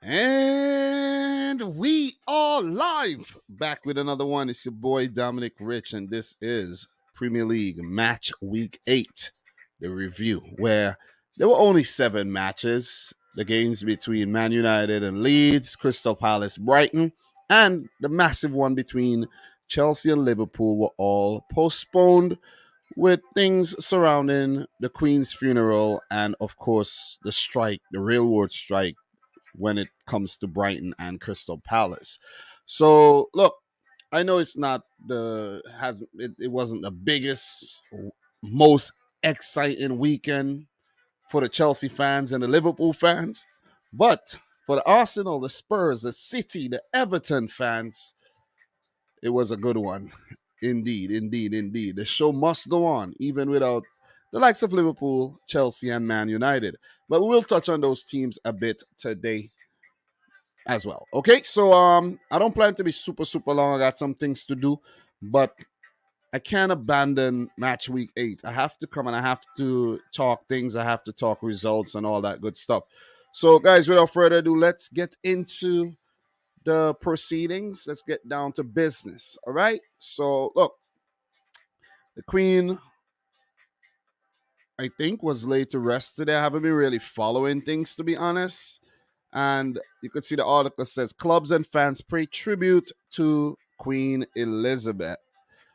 And we are live back with another one. It's your boy Dominic Rich, and this is Premier League Match Week 8, the review, where there were only 7 matches. The games between Man United and Leeds, Crystal Palace, Brighton, and the massive one between Chelsea and Liverpool were all postponed with things surrounding the Queen's funeral and, of course, the strike, the railroad strike when it comes to Brighton and Crystal Palace. So look, I know it's not it wasn't the biggest, most exciting weekend for the Chelsea fans and the Liverpool fans, but for the Arsenal, the Spurs, the City, the Everton fans, it was a good one. Indeed, indeed, indeed. The show must go on, even without the likes of Liverpool, Chelsea, and Man United. But we will touch on those teams a bit today as well. Okay, so I don't plan to be super long. I got some things to do, but I can't abandon match week 8. I have to come and I have to talk things. I have to talk results and all that good stuff. So, guys, without further ado, let's get into the proceedings. Let's get down to business. All right. So, look, the Queen, I think, was laid to rest today. I haven't been really following things, to be honest. And you could see the article says clubs and fans pay tribute to Queen Elizabeth.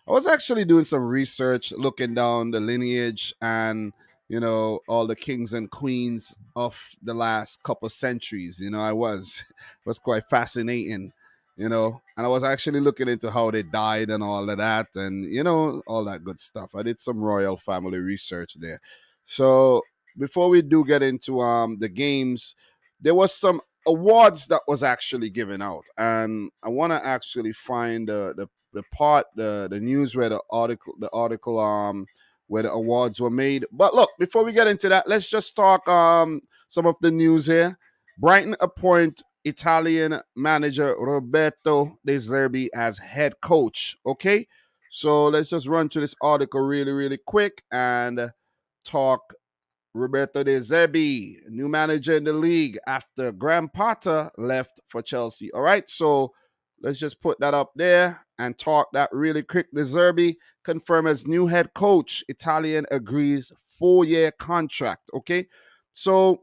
I was actually doing some research, looking down the lineage and, all the kings and queens of the last couple centuries. I was it was quite fascinating, and I was actually looking into how they died and all of that, and all that good stuff. I did some royal family research there. So before we do get into the games, there was some awards that was actually given out, and I want to actually find the part, the news where the article where the awards were made. But look, before we get into that, let's just talk some of the news here. Brighton appoint Italian manager Roberto De Zerbi as head coach. Okay, so let's just run through this article really quick and talk Roberto De Zerbi, new manager in the league after Graham Potter left for Chelsea. All right, so let's just put that up there and talk that really quick. De Zerbi confirmed as new head coach. Italian agrees 4-year contract. Okay, so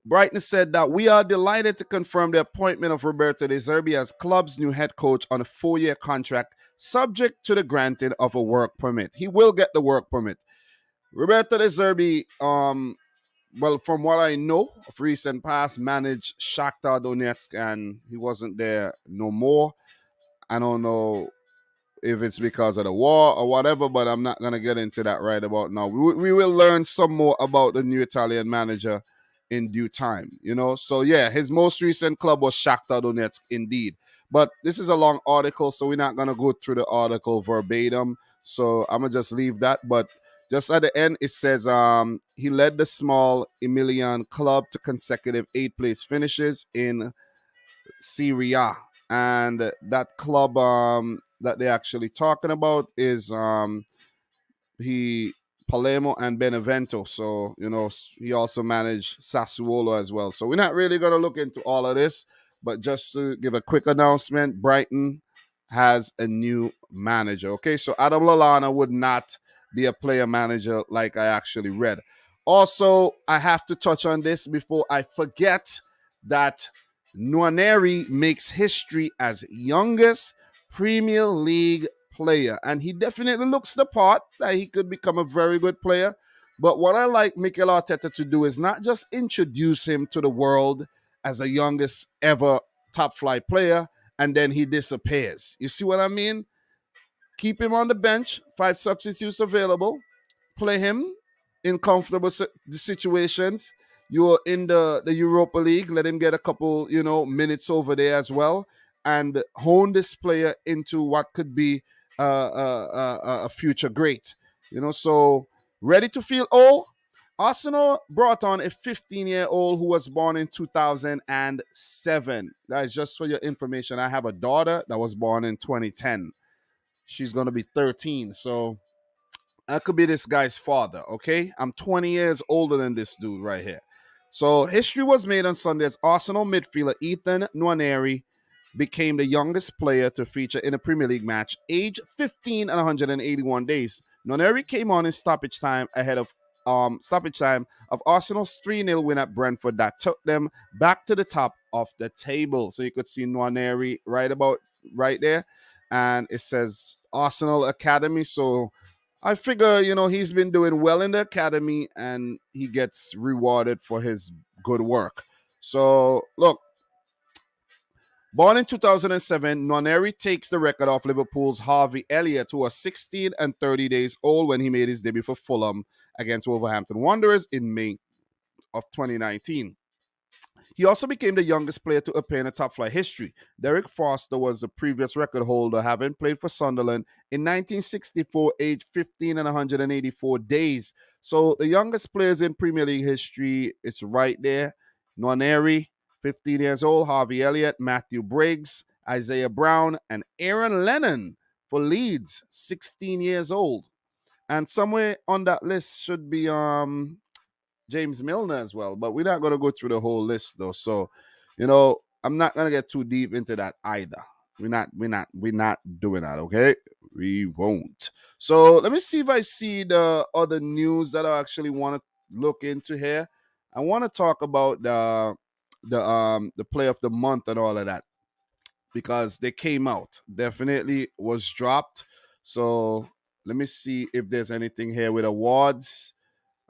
Brighton said that we are delighted to confirm the appointment of Roberto De Zerbi as club's new head coach on a 4-year contract, subject to the granting of a work permit. He will get the work permit. Roberto De Zerbi, well, from what I know of recent past, managed Shakhtar Donetsk, and he wasn't there no more. I don't know if it's because of the war or whatever, but I'm not going to get into that right about now. We will learn some more about the new Italian manager in due time, So, yeah, his most recent club was Shakhtar Donetsk, indeed. But this is a long article, so we're not going to go through the article verbatim. So I'm going to just leave that. But just at the end, it says he led the small Emilian club to consecutive 8th-place finishes in Serie A. And that club that they're actually talking about is he Palermo and Benevento. So, he also managed Sassuolo as well. So we're not really going to look into all of this, but just to give a quick announcement, Brighton has a new manager. Okay, so Adam Lallana would not be a player manager like I actually read. Also, I have to touch on this before I forget that Nwaneri makes history as youngest Premier League player, and he definitely looks the part that he could become a very good player. But what I like Mikel Arteta to do is not just introduce him to the world as the youngest ever top flight player and then he disappears. You see what I mean? Keep him on the bench, 5 substitutes available, play him in comfortable situations. You're in the Europa League, let him get a couple, minutes over there as well, and hone this player into what could be a future great. So ready to feel old? Arsenal brought on a 15-year-old who was born in 2007. That is just for your information. I have a daughter that was born in 2010. She's going to be 13. So that could be this guy's father, okay? I'm 20 years older than this dude right here. So history was made on Sunday as Arsenal midfielder Ethan Nwaneri became the youngest player to feature in a Premier League match, aged 15 and 181 days. Nwaneri came on in stoppage time of Arsenal's 3-0 win at Brentford that took them back to the top of the table. So you could see Nwaneri right there, and it says Arsenal Academy. So I figure, he's been doing well in the academy and he gets rewarded for his good work. So, look, born in 2007, Nwaneri takes the record off Liverpool's Harvey Elliott, who was 16 and 30 days old when he made his debut for Fulham against Wolverhampton Wanderers in May of 2019. He also became the youngest player to appear in a top flight history. Derek Foster was the previous record holder, having played for Sunderland in 1964, aged 15 and 184 days. So the youngest players in Premier League history is right there. Nwaneri, 15 years old, Harvey Elliott, Matthew Briggs, Isaiah Brown, and Aaron Lennon for Leeds, 16 years old. And somewhere on that list should be James Milner as well, but we're not going to go through the whole list though. So, I'm not going to get too deep into that either. We're not doing that, okay? We won't. So let me see if I see the other news that I actually want to look into here. I want to talk about the play of the month and all of that because they came out. Definitely was dropped. So let me see if there's anything here with awards.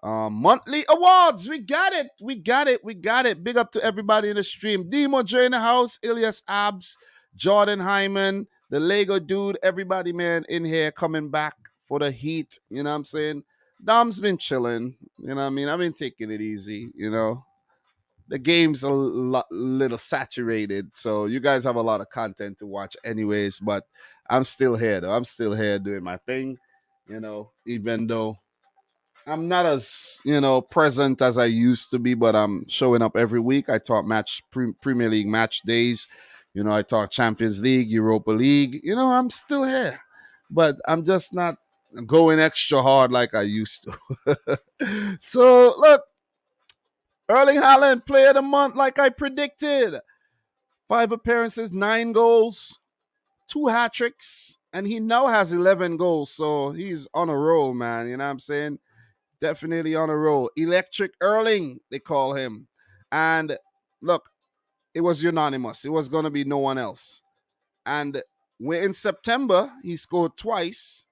Monthly awards. We got it. We got it. We got it. Big up to everybody in the stream. Demo J in the house. Ilyas Abs. Jordan Hyman. The Lego dude. Everybody, man, in here coming back for the heat. You know what I'm saying? Dom's been chilling. You know what I mean? I've been taking it easy. The game's a little saturated. So you guys have a lot of content to watch anyways. But I'm still here, though. I'm still here doing my thing. Even though I'm not as present as I used to be, but I'm showing up every week. I talk Premier League match days. I talk Champions League, Europa League. I'm still here, but I'm just not going extra hard like I used to. So look, Erling Haaland, Player of the Month, like I predicted. 5 appearances, 9 goals, 2 hat tricks, and he now has 11 goals. So he's on a roll, man. You know what I'm saying? Definitely on a roll. Electric Erling, they call him. And look, it was unanimous. It was going to be no one else. And we're in September. He scored twice.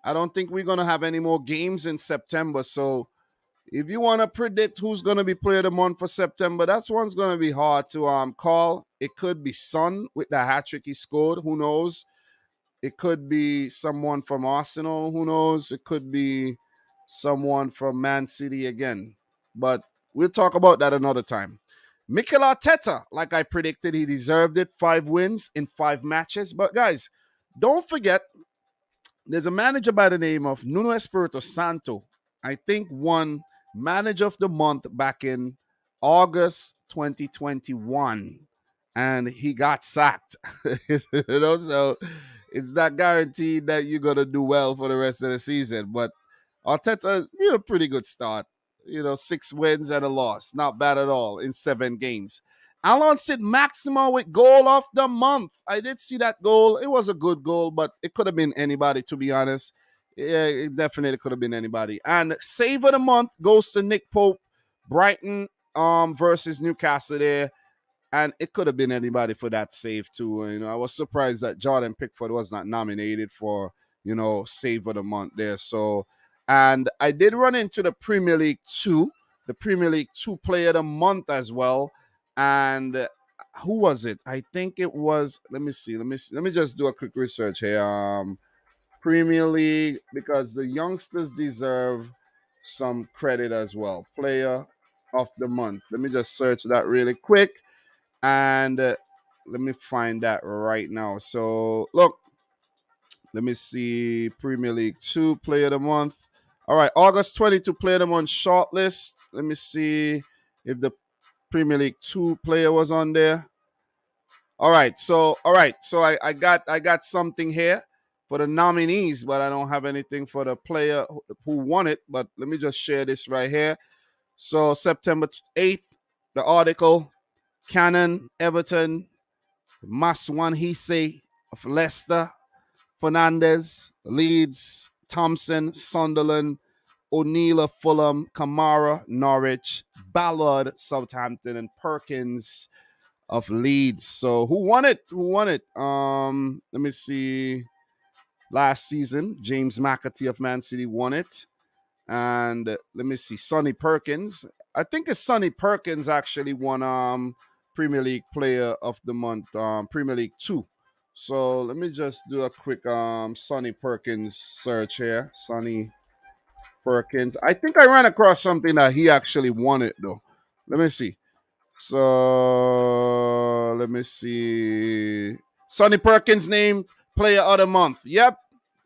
I don't think we're going to have any more games in September. So if you want to predict who's going to be Player of the Month for September, that's one's going to be hard to call. It could be Son with the hat trick he scored. Who knows? It could be someone from Arsenal. Who knows? It could be someone from Man City again. But we'll talk about that another time. Mikel Arteta, like I predicted, he deserved it. 5 wins in 5 matches. But guys, don't forget, there's a manager by the name of Nuno Espirito Santo. I think won Manager of the Month back in August 2021. And he got sacked. So it's not guaranteed that you're going to do well for the rest of the season. But Arteta, a pretty good start. 6 wins and a loss. Not bad at all in 7 games. Alon Sid Maximo with goal of the month. I did see that goal. It was a good goal, but it could have been anybody, to be honest. Yeah, it definitely could have been anybody. And save of the month goes to Nick Pope. Brighton versus Newcastle there. And it could have been anybody for that save too. I was surprised that Jordan Pickford was not nominated for, save of the month there. So, and I did run into the Premier League 2 Player of the Month as well. And who was it? I think it was, let me see. Let me just do a quick research here. Premier League, because the youngsters deserve some credit as well. Player of the Month. Let me just search that really quick. And let me find that right now. So, look, let me see. Premier League 2 Player of the Month. All right, August 22 Player of the Month shortlist. Let me see if the Premier League 2 player was on there. All right, so I got something here for the nominees, but I don't have anything for the player who won it. But let me just share this right here. So September 8th, the article, Cannon, Everton, Maswan of Leicester, Fernandez, Leeds, Thompson, Sunderland, O'Neill of Fulham, Kamara, Norwich, Ballard, Southampton, and Perkins of Leeds. So who won it? Who won it? Let me see. Last season, James McAtee of Man City won it. And let me see, Sonny Perkins. I think it's Sonny Perkins actually won Premier League Player of the Month, Premier League 2. So let me just do a quick Sonny Perkins search here. Sonny Perkins. I think I ran across something that he actually won it though. Let me see. So let me see. Sonny Perkins named Player of the Month. Yep.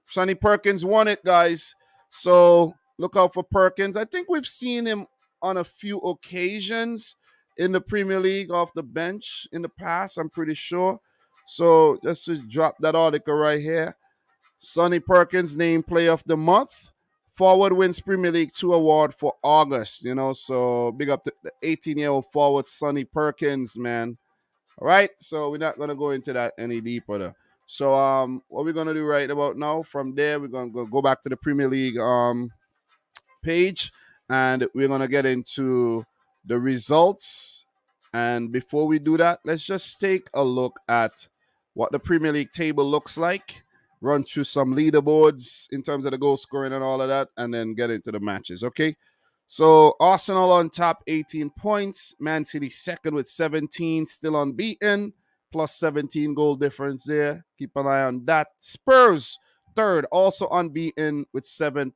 Sonny Perkins won it, guys. So look out for Perkins. I think we've seen him on a few occasions in the Premier League off the bench in the past, I'm pretty sure. So just to drop that article right here. Sonny Perkins named Player of the Month. Forward wins Premier League 2 award for August, so big up to the 18-year-old forward Sonny Perkins, man. All right, so we're not going to go into that any deeper though. So what we're going to do right about now, from there, we're going to go back to the Premier League page, and we're going to get into the results. And before we do that, let's just take a look at what the Premier League table looks like, run through some leaderboards in terms of the goal scoring and all of that, and then get into the matches, okay? So Arsenal on top, 18 points. Man City second with 17, still unbeaten, plus 17 goal difference there. Keep an eye on that. Spurs third, also unbeaten with 17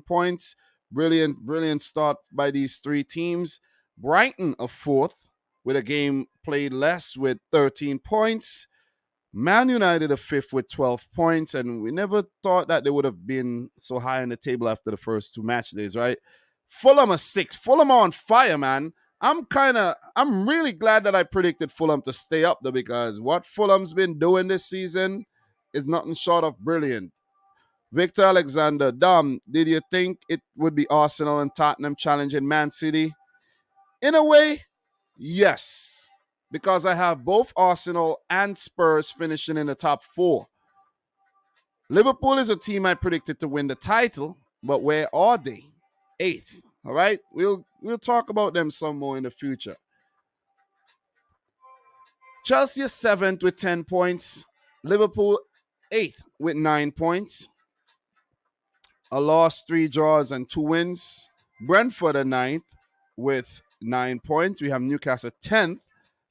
points. Brilliant start by these three teams. Brighton a fourth with a game played less with 13 points. Man United a fifth with 12 points, and we never thought that they would have been so high on the table after the first two match days, right? Fulham a sixth. Fulham on fire, man. I'm really glad that I predicted Fulham to stay up though, because what Fulham's been doing this season is nothing short of brilliant. Victor Alexander, Dom, did you think it would be Arsenal and Tottenham challenging Man City? In a way, yes. Because I have both Arsenal and Spurs finishing in the top four. Liverpool is a team I predicted to win the title, but where are they? Eighth. All right, we'll talk about them some more in the future. Chelsea is seventh with 10 points. Liverpool eighth with 9 points. A loss, 3 draws, and 2 wins. Brentford are ninth with 9 points. We have Newcastle 10th,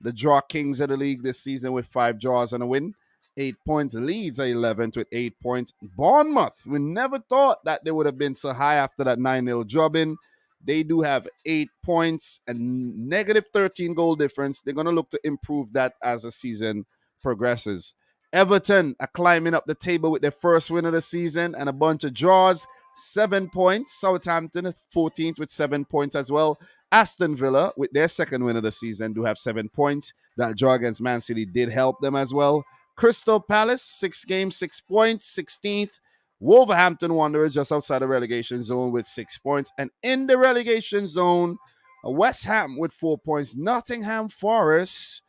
the draw kings of the league this season with 5 draws and a win. 8 points. Leeds are 11th with 8 points. Bournemouth, we never thought that they would have been so high after that 9-0 drubbing. They do have 8 points and negative 13 goal difference. They're going to look to improve that as the season progresses. Everton are climbing up the table with their first win of the season and a bunch of draws. 7 points. Southampton 14th with 7 points as well. Aston Villa, with their second win of the season, do have 7 points. That draw against Man City did help them as well. Crystal Palace, 6 games, 6 points, 16th. Wolverhampton Wanderers just outside the relegation zone with 6 points. And in the relegation zone, West Ham with 4 points. Nottingham Forest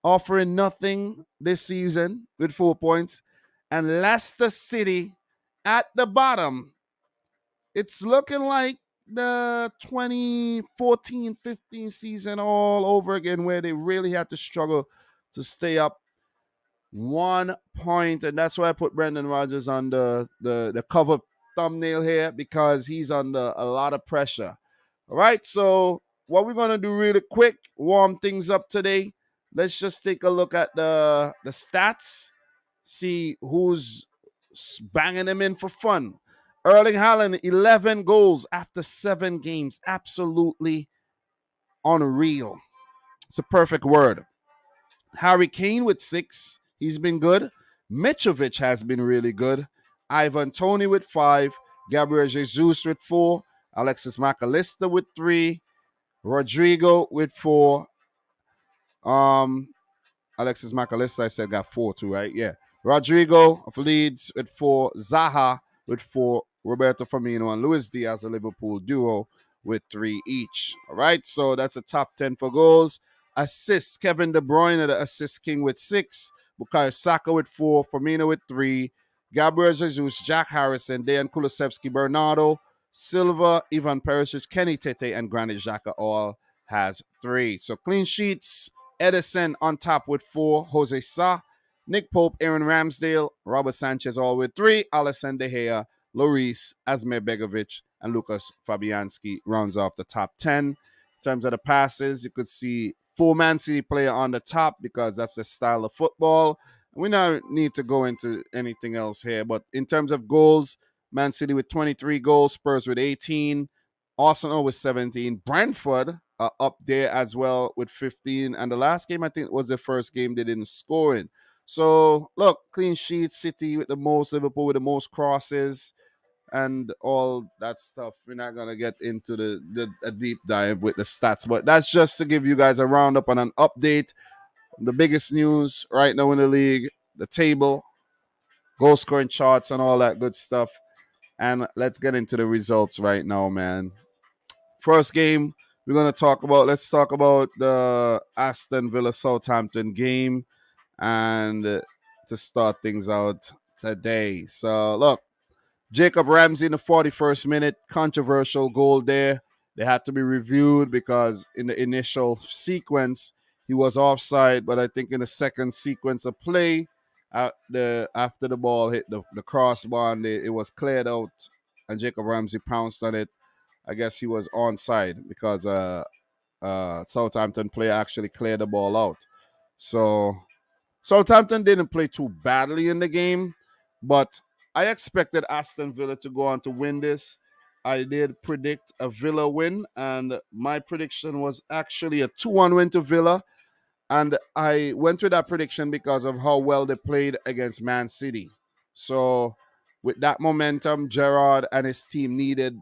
offering nothing this season with 4 points. And Leicester City at the bottom. It's looking like the 2014-15 season all over again, where they really had to struggle to stay up 1 point. And that's why I put Brendan Rodgers on the cover thumbnail here, because he's under a lot of pressure. All right, so what we're going to do really quick, warm things up today. Let's just take a look at the stats, see who's banging them in for fun. Erling Haaland, 11 goals after 7 games. Absolutely unreal. It's a perfect word. Harry Kane with 6. He's been good. Mitrovic has been really good. Ivan Toney with 5. Gabriel Jesus with 4. Alexis McAllister with 3. Rodrigo with 4. Alexis McAllister, I said, got 4 too, right? Yeah. Rodrigo of Leeds with 4. Zaha with 4. Roberto Firmino and Luis Diaz, a Liverpool duo, with 3 each. All right, so that's a top 10 for goals. Assists, Kevin De Bruyne, the assist king with 6. Bukayo Saka with 4. Firmino with 3. Gabriel Jesus, Jack Harrison, Dejan Kulusevski, Bernardo, Silva, Ivan Perisic, Kenny Tete, and Granit Xhaka all has 3. So clean sheets, Edison on top with 4. Jose Sa, Nick Pope, Aaron Ramsdale, Robert Sanchez all with 3. Alisson De Gea, Lloris, Asmir Begovic, and Lucas Fabianski rounds off the top 10. In terms of the passes, you could see 4 Man City player on the top because that's the style of football. We don't need to go into anything else here, but in terms of goals, Man City with 23 goals, Spurs with 18, Arsenal with 17, Brentford up there as well with 15, and the last game I think was the first game they didn't score in. So look, clean sheets, City with the most, Liverpool with the most crosses, and all that stuff. We're not gonna get into a deep dive with the stats, but that's just to give you guys a roundup and an update. The biggest news right now in the league, the table, goal scoring charts, and all that good stuff. And let's get into the results right now, man. First game we're gonna talk about. Let's talk about the Aston Villa Southampton game, and to start things out today. So look, Jacob Ramsey in the 41st minute, controversial goal there. They had to be reviewed because in the initial sequence, he was offside, but I think in the second sequence of play, after the ball hit the crossbar and it was cleared out and Jacob Ramsey pounced on it, I guess he was onside because Southampton player actually cleared the ball out. So Southampton didn't play too badly in the game, but I expected Aston Villa to go on to win this. I did predict a Villa win, and my prediction was actually a 2-1 win to Villa. And I went with that prediction because of how well they played against Man City. So, with that momentum, Gerrard and his team needed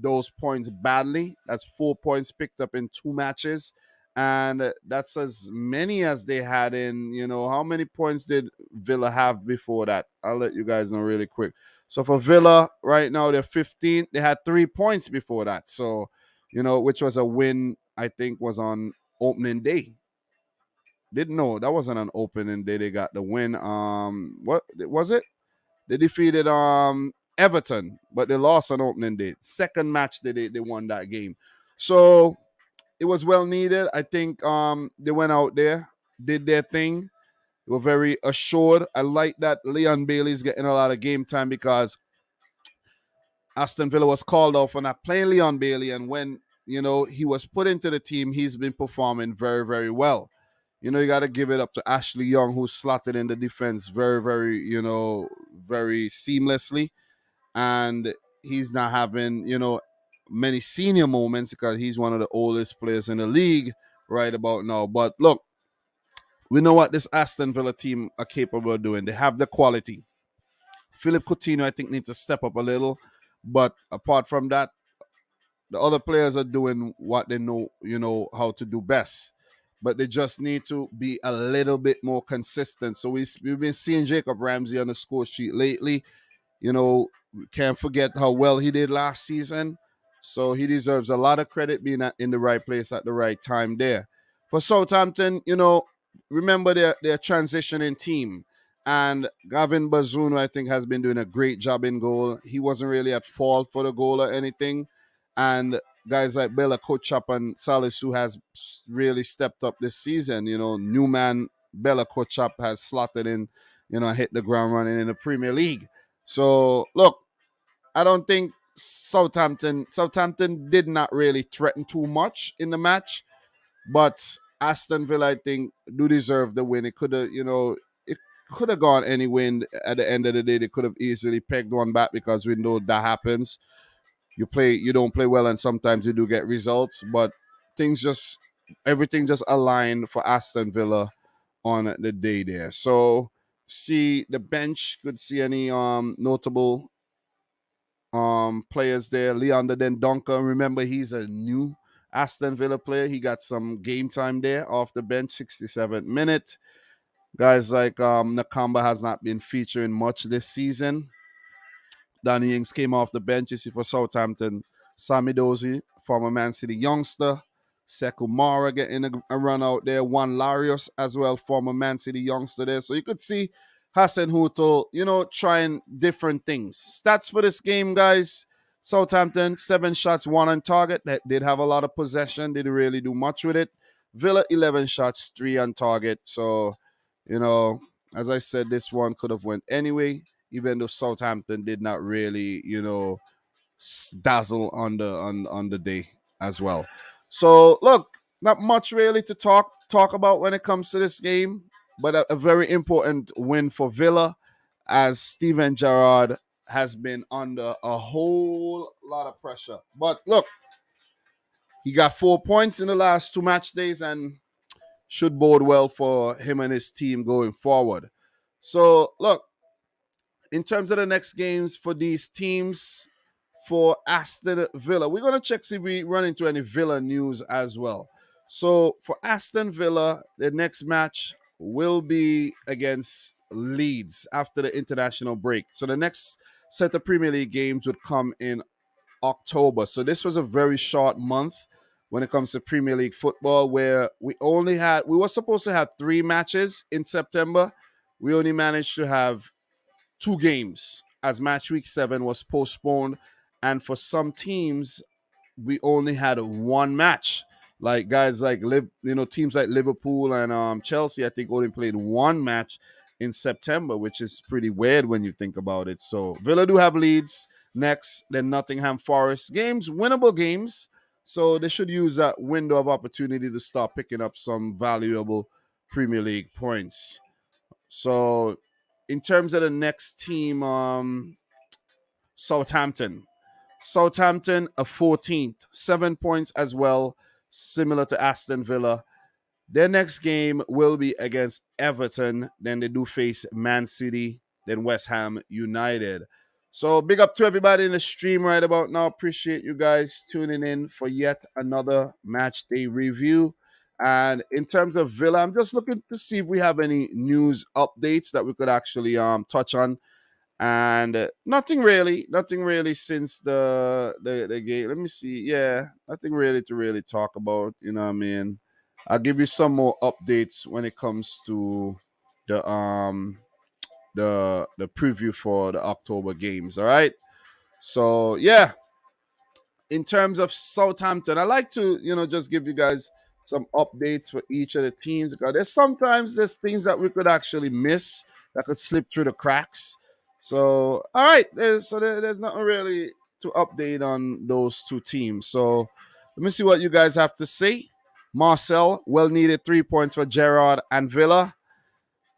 those points badly. That's 4 points picked up in 2 matches. And that's as many as they had in, how many points did Villa have before that? I'll let you guys know really quick. So for Villa, right now, they're 15th. They had 3 points before that. So, which was a win, I think, was on opening day. Didn't know that wasn't an opening day. They got the win. What was it? They defeated Everton, but they lost on opening day. Second match they won that game. So it was well needed. I think they went out there, did their thing. They were very assured. I like that Leon Bailey's getting a lot of game time because Aston Villa was called off for not playing Leon Bailey, and when he was put into the team, he's been performing very, very well. You got to give it up to Ashley Young, who slotted in the defense very, very, very seamlessly. And he's not having, many senior moments because he's one of the oldest players in the league right about now. But look, we know what this Aston Villa team are capable of doing. They have the quality. Philip Coutinho, I think, needs to step up a little. But apart from that, the other players are doing what they know, how to do best. But they just need to be a little bit more consistent. So we've been seeing Jacob Ramsey on the score sheet lately. We can't forget how well he did last season. So he deserves a lot of credit being in the right place at the right time there. For Southampton, remember their transitioning team. And Gavin Bazunu, I think, has been doing a great job in goal. He wasn't really at fault for the goal or anything. And guys like Bela Kotchap and Salisu has really stepped up this season. New man Bela Kotchap has slotted in, hit the ground running in the Premier League. So, look, I don't think Southampton did not really threaten too much in the match, but Aston Villa, I think, do deserve the win. It could have, it could have gone any win at the end of the day. They could have easily pegged one back because we know that happens. You don't play well, and sometimes you do get results, but everything just aligned for Aston Villa on the day there. So, see the bench, could see any notable players there. Leander Den Donker, remember he's a new Aston Villa player. He got some game time there off the bench, 67th minute. Guys like Nakamba has not been featuring much this season. Danny Ings came off the bench. You see for Southampton, Sammy Dozie, former Man City youngster. Sekou Mara getting a run out there. Juan Larios as well, former Man City youngster there. So you could see Hassan Hutel, trying different things. Stats for this game, guys. Southampton, 7 shots, 1 on target. That did have a lot of possession. Didn't really do much with it. Villa, 11 shots, 3 on target. So, as I said, this one could have went anyway, even though Southampton did not really, dazzle on the day as well. So look, not much really to talk about when it comes to this game, but a very important win for Villa, as Steven Gerrard has been under a whole lot of pressure. But look, he got 4 points in the last 2 match days and should bode well for him and his team going forward. So look, in terms of the next games for these teams, for Aston Villa, we're going to check see if we run into any Villa news as well. So for Aston Villa, the next match will be against Leeds after the international break. So the next set of Premier League games would come in October. So this was a very short month when it comes to Premier League football, where we were supposed to have 3 matches in September. We only managed to have 2 games, as match week 7 was postponed. And for some teams, we only had 1 match. Like guys like teams like Liverpool and Chelsea, I think only played 1 match in September, which is pretty weird when you think about it. So Villa do have Leeds next, then Nottingham Forest. Games, winnable games. So they should use that window of opportunity to start picking up some valuable Premier League points. So in terms of the next team, Southampton, a 14th, 7 points as well, similar to Aston Villa. Their next game will be against Everton. Then they do face Man City, then West Ham United. So big up to everybody in the stream right about now. Appreciate you guys tuning in for yet another match day review. And in terms of Villa, I'm just looking to see if we have any news updates that we could actually touch on. And nothing really since the game. Let me see. Yeah, nothing really to really talk about. You know what I mean? I'll give you some more updates when it comes to the preview for the October games. All right. So yeah, in terms of Southampton, I like to just give you guys some updates for each of the teams, because there's things that we could actually miss that could slip through the cracks. So all right, there's nothing really to update on those 2 teams. So let me see what you guys have to say. Marcel, well needed 3 points for Gerrard and Villa.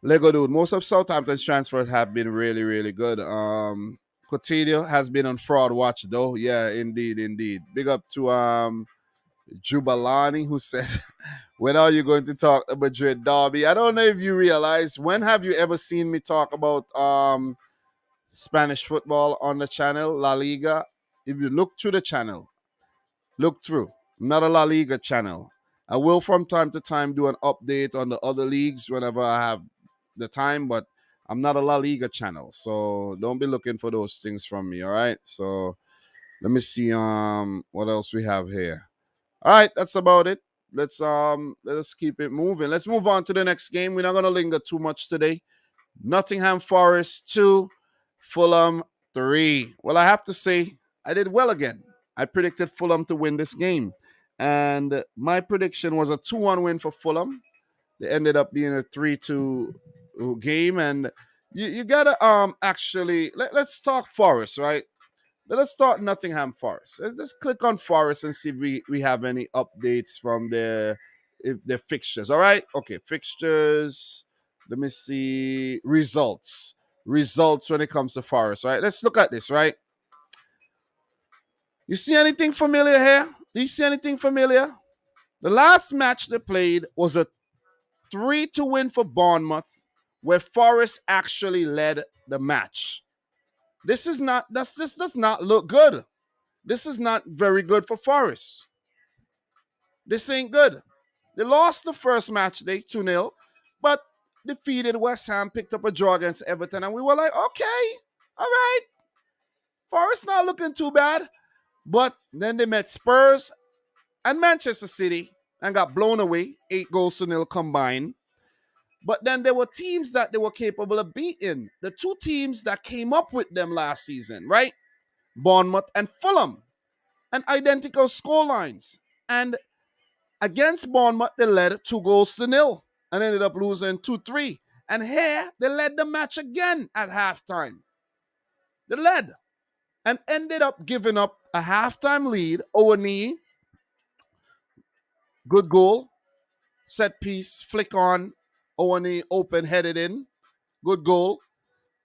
Lego dude, most of Southampton's transfers have been really, really good. Coutinho has been on fraud watch though. Yeah, indeed. Big up to Jubalani, who said, when are you going to talk about Madrid derby? I don't know if you realize, when have you ever seen me talk about Spanish football on the channel, La Liga? If you look through the channel, not a La Liga channel. I will from time to time do an update on the other leagues whenever I have the time, but I'm not a La Liga channel, so don't be looking for those things from me. All right. So let me see what else we have here. All right, that's about it. Let's keep it moving. Let's move on to the next game. We're not gonna linger too much today. Nottingham Forest 2, Fulham 3. Well, I have to say I did well again. I predicted Fulham to win this game, and my prediction was a 2-1 win for Fulham. They ended up being a 3-2 game, and you gotta actually let's talk Forest, right? Let's start Nottingham Forest. Let's click on Forest and see if we have any updates from their fixtures. All right, okay, fixtures. Let me see results when it comes to Forest. Right, let's look at this. Right, you see anything familiar here? Do you see anything familiar? The last match they played was a 3-2 win for Bournemouth, where Forest actually led the match. This does not look good. This is not very good for Forest. This ain't good. They lost the first match day 2-0, but defeated West Ham, picked up a draw against Everton, and we were like, okay, all right. Forest not looking too bad. But then they met Spurs, and Manchester City and got blown away, 8 goals to nil combined. But then there were teams that they were capable of beating. The two teams that came up with them last season, right? Bournemouth and Fulham, and identical scorelines. And against Bournemouth, they led 2 goals to nil and ended up losing 2-3. And here, they led the match again at halftime. They led and ended up giving up a halftime lead. Owani, good goal, set piece, flick on. Owani open, headed in, good goal.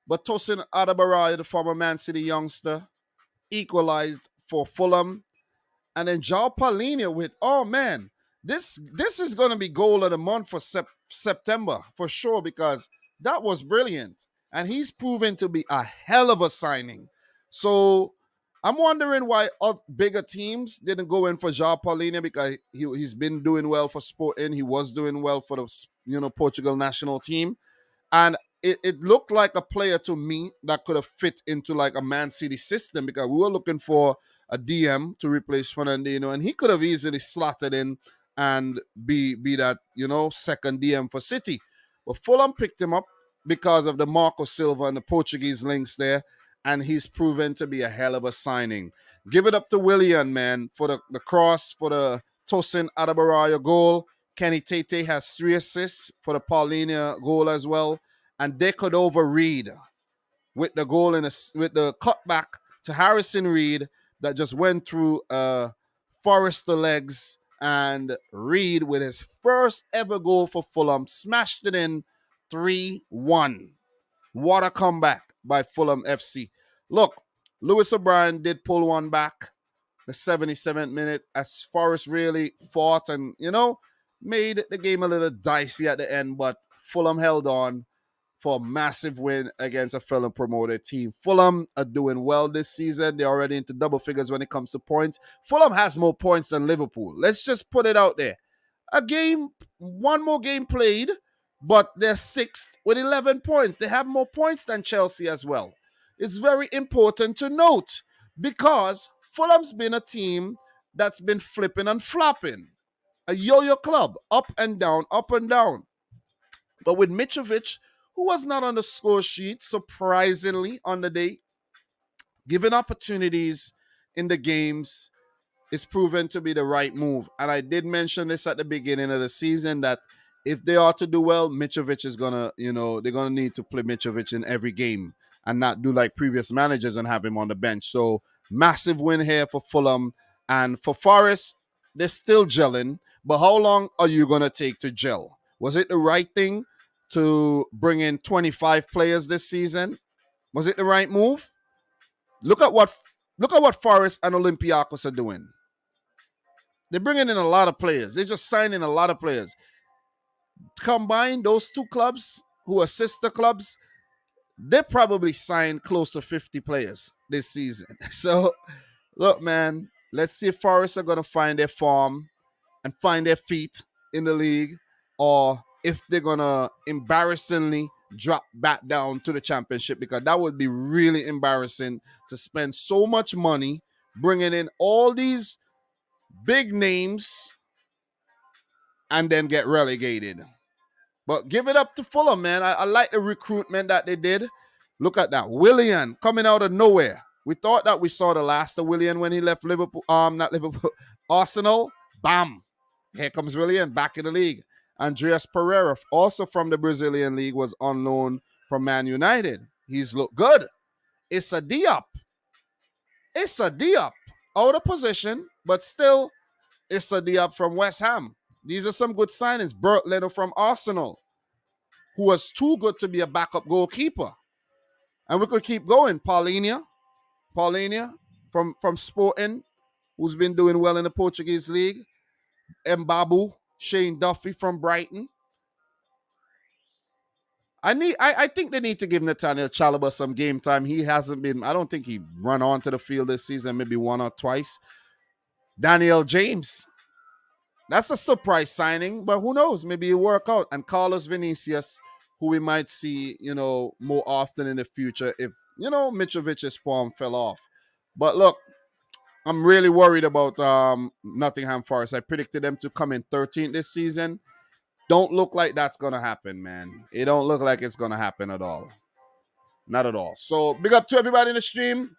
But Tosin Adabaraya, the former Man City youngster, equalized for Fulham. And then João Paulinho with, oh man, this is going to be goal of the month for September for sure, because that was brilliant. And he's proven to be a hell of a signing. So I'm wondering why bigger teams didn't go in for João Paulinho, because he's been doing well for Sporting. He was doing well for the Portugal national team. And it looked like a player to me that could have fit into like a Man City system, because we were looking for a DM to replace Fernandinho, and he could have easily slotted in and be that, second DM for City. But Fulham picked him up because of the Marco Silva and the Portuguese links there, and he's proven to be a hell of a signing. Give it up to Willian, man, for the cross, for the Tosin Adabaraya goal. Kenny Tete has 3 assists for the Paulinho goal as well. And they could Reed with the goal with the cutback to Harrison Reed that just went through Forrester legs, and Reed with his first ever goal for Fulham smashed it in 3-1. What a comeback by Fulham FC. Look, Lewis O'Brien did pull one back the 77th minute as Forrest really fought and, made the game a little dicey at the end, but Fulham held on for a massive win against a fellow promoted team. Fulham are doing well this season. They're already into double figures when it comes to points. Fulham has more points than Liverpool. Let's just put it out there. One more game played, but they're 6th with 11 points. They have more points than Chelsea as well. It's very important to note, because Fulham's been a team that's been flipping and flopping. A yo-yo club, up and down, up and down. But with Mitrovic, who was not on the score sheet, surprisingly, on the day, given opportunities in the games, it's proven to be the right move. And I did mention this at the beginning of the season, that if they are to do well, Mitrovic is going to, they're going to need to play Mitrovic in every game and not do like previous managers and have him on the bench. So massive win here for Fulham. And for Forest, they're still gelling. But how long are you going to take to gel? Was it the right thing to bring in 25 players this season? Was it the right move? Look at what Forest and Olympiacos are doing. They're bringing in a lot of players. They're just signing a lot of players. Combine those two clubs, who are sister clubs, they probably signed close to 50 players this season. So, look, man, let's see if Forest are going to find their form and find their feet in the league, or if they're going to embarrassingly drop back down to the championship, because that would be really embarrassing to spend so much money bringing in all these big names and then get relegated. But give it up to Fulham, man. I like the recruitment that they did. Look at that. Willian coming out of nowhere. We thought that we saw the last of Willian when he left Arsenal. Bam. Here comes Willian back in the league. Andreas Pereira, also from the Brazilian league, was on loan from Man United. He's looked good. Issa Diop. Out of position, but still Issa Diop from West Ham. These are some good signings. Bert Leno from Arsenal, who was too good to be a backup goalkeeper. And we could keep going. Paulinho from Sporting, who's been doing well in the Portuguese league. Mbabu, Shane Duffy from Brighton. I think they need to give Nathaniel Chalobah some game time. He hasn't been, I don't think he run onto the field this season, maybe one or twice. Daniel James. That's a surprise signing, but who knows? Maybe it'll work out. And Carlos Vinicius, who we might see, more often in the future if, Mitrovic's form fell off. But look, I'm really worried about Nottingham Forest. I predicted them to come in 13th this season. Don't look like that's gonna happen, man. It don't look like it's gonna happen at all. Not at all. So big up to everybody in the stream.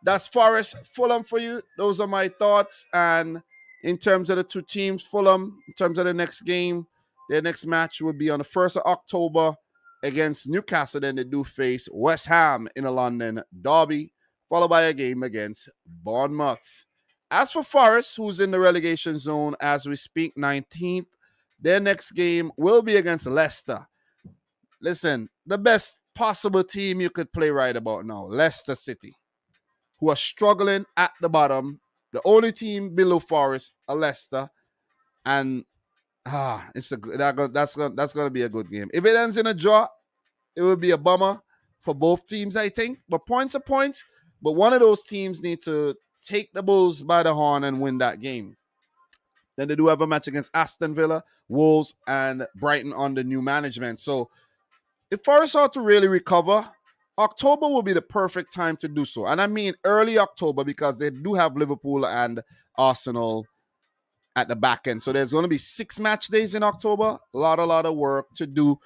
That's Forest Fulham for you. Those are my thoughts. And in terms of the two teams, Fulham, in terms of the next game, their next match will be on the 1st of October against Newcastle. Then they do face West Ham in a London derby, followed by a game against Bournemouth. As for Forest, who's in the relegation zone as we speak, 19th, their next game will be against Leicester. Listen, the best possible team you could play right about now, Leicester City, who are struggling at the bottom. The only team below Forest are Leicester, and that's gonna be a good game. If it ends in a draw, it will be a bummer for both teams, I think. But points are points. But one of those teams need to take the Bulls by the horn and win that game. Then they do have a match against Aston Villa, Wolves, and Brighton under new management. So if Forest are to really recover, October will be the perfect time to do so. And I mean early October because they do have Liverpool and Arsenal at the back end. So there's going to be 6 match days in October. A lot of work to do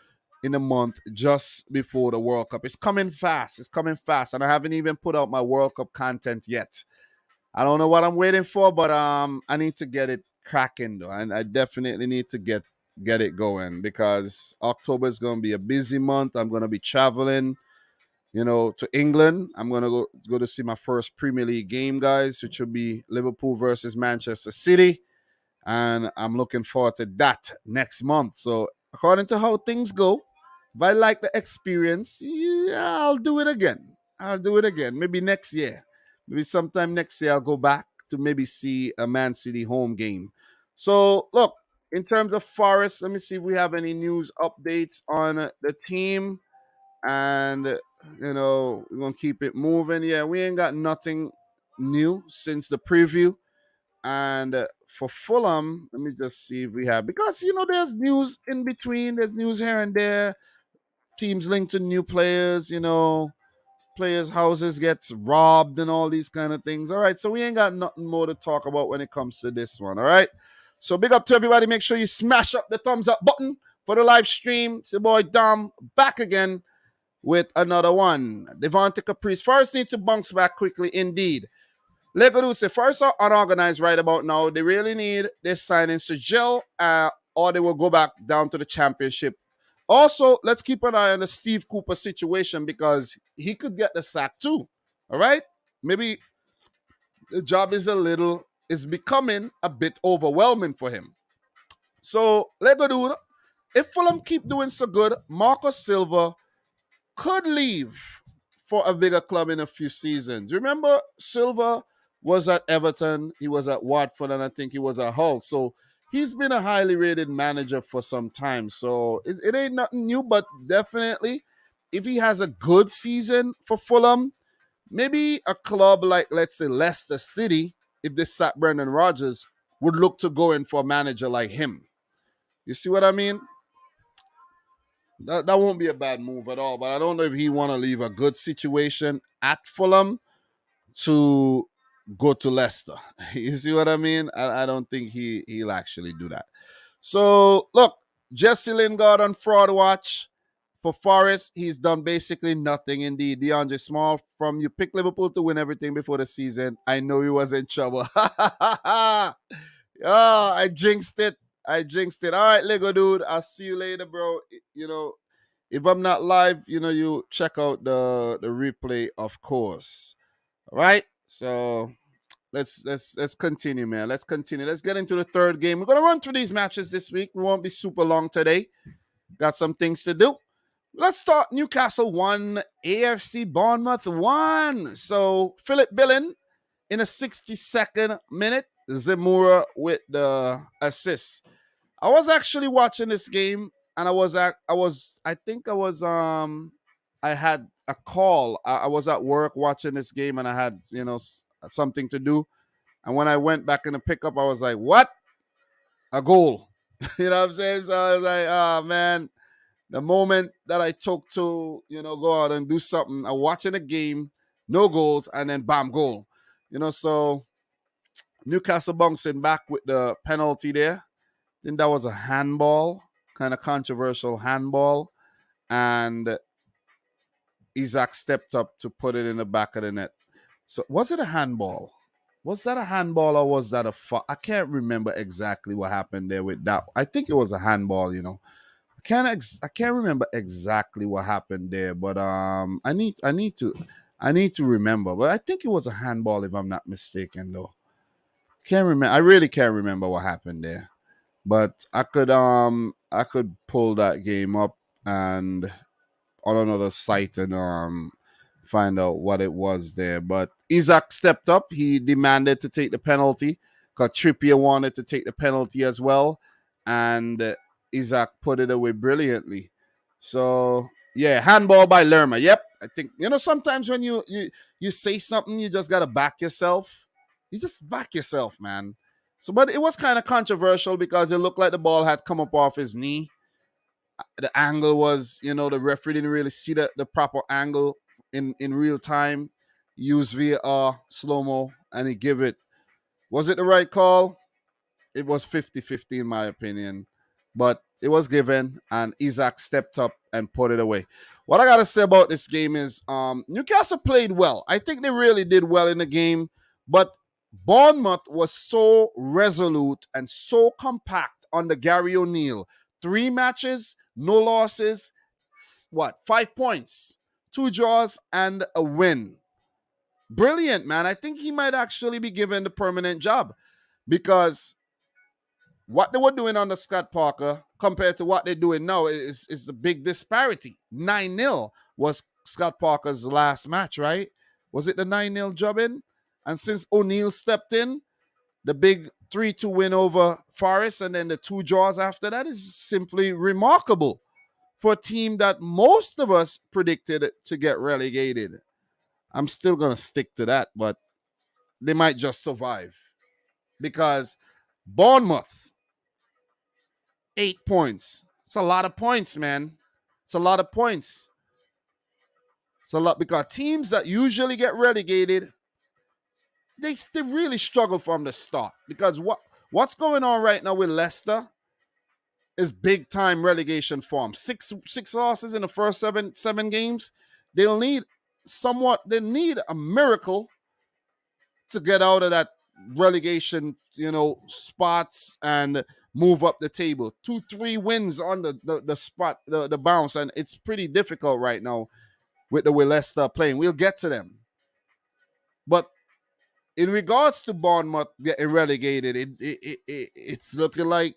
in a month just before the World Cup. It's coming fast. It's coming fast. And I haven't even put out my World Cup content yet. I don't know what I'm waiting for, but I need to get it cracking though. And I definitely need to get it going because October is going to be a busy month. I'm going to be traveling, to England. I'm going to go to see my first Premier League game, guys, which will be Liverpool versus Manchester City. And I'm looking forward to that next month. So according to how things go, if I like the experience, yeah, I'll do it again. Maybe next year. Maybe sometime next year I'll go back to maybe see a Man City home game. So look, in terms of Forest, let me see if we have any news updates on the team. And, we're going to keep it moving. Yeah, we ain't got nothing new since the preview. And for Fulham, let me just see if we have, because, there's news in between, there's news here and there. Teams linked to new players, players' houses gets robbed and all these kind of things. All right, so we ain't got nothing more to talk about when it comes to this one. All right, so big up to everybody. Make sure you smash up the thumbs up button for the live stream. It's your boy Dom back again with another one. Devontae Caprice first needs to bounce back quickly indeed. Lego say first are unorganized right about now. They really need their signings to gel, or they will go back down to the championship. Also, let's keep an eye on the Steve Cooper situation because he could get the sack too. All right? Maybe the job is becoming a bit overwhelming for him. So, Lego dude, if Fulham keep doing so good, Marcus Silva could leave for a bigger club in a few seasons. Remember, Silva was at Everton, he was at Watford, and I think he was at Hull. So he's been a highly rated manager for some time. So it ain't nothing new, but definitely if he has a good season for Fulham, maybe a club like, let's say, Leicester City, if they sat Brendan Rodgers, would look to go in for a manager like him. You see what I mean? That won't be a bad move at all. But I don't know if he want to leave a good situation at Fulham to go to Leicester. You see what I mean? I don't think he'll actually do that. So, look, Jesse Lingard on fraud watch for Forest. He's done basically nothing indeed. DeAndre Small, from you picked Liverpool to win everything before the season. I know he was in trouble. Oh, I jinxed it. All right, Lego dude. I'll see you later, bro. If I'm not live, you check out the replay, of course. All right. So let's continue, man. Let's continue. Let's get into the third game. We're gonna run through these matches this week. We won't be super long today. Got some things to do. Let's start Newcastle 1, AFC Bournemouth 1. So Philip Billing in a 62nd minute. Zemura with the assist. I was actually watching this game, and I had a call. I was at work watching this game, and I had something to do. And when I went back in the pickup, I was like, "What? A goal?" You know what I'm saying? So I was like, "Oh man." The moment that I took to go out and do something, I'm watching a game, no goals, and then bam, goal. So Newcastle bouncing back with the penalty there. I think that was a handball, kind of controversial handball. And Isaac stepped up to put it in the back of the net. So was it a handball? Was that a handball or was that a foul? I can't remember exactly what happened there with that. I think it was a handball, I can't remember exactly what happened there, but I need to remember. But I think it was a handball if I'm not mistaken though. Can't remember. I really can't remember what happened there. But I could pull that game up and on another site and find out what it was there. But Isaac stepped up. He demanded to take the penalty because Trippier wanted to take the penalty as well. And Isaac put it away brilliantly. So, yeah, handball by Lerma. Yep. I think, sometimes when you say something, you just got to back yourself. You just back yourself, man. So, but it was kind of controversial because it looked like the ball had come up off his knee. The angle was, the referee didn't really see the proper angle in real time. Use VAR, slow-mo, and he give it. Was it the right call? It was 50-50 in my opinion. But it was given, and Isaac stepped up and put it away. What I got to say about this game is Newcastle played well. I think they really did well in the game, but Bournemouth was so resolute and so compact under Gary O'Neill. 3 matches, no losses, 5 points, 2 draws, and a win. Brilliant, man. I think he might actually be given the permanent job because what they were doing under Scott Parker compared to what they're doing now is a big disparity. 9-0 was Scott Parker's last match, right? Was it the 9-0 job in? And since O'Neill stepped in, the big 3-2 win over Forest and then the 2 draws after that is simply remarkable for a team that most of us predicted to get relegated. I'm still going to stick to that, but they might just survive because Bournemouth, 8 points. It's a lot of points, man. It's a lot of points. It's a lot because teams that usually get relegated, they really struggle from the start because what's going on right now with Leicester is big time relegation form. Six losses in the first seven games. They need a miracle to get out of that relegation, spots and move up the table. 2-3 wins on the spot, the bounce, and it's pretty difficult right now with the way Leicester playing. We'll get to them. But in regards to Bournemouth getting relegated, it's looking like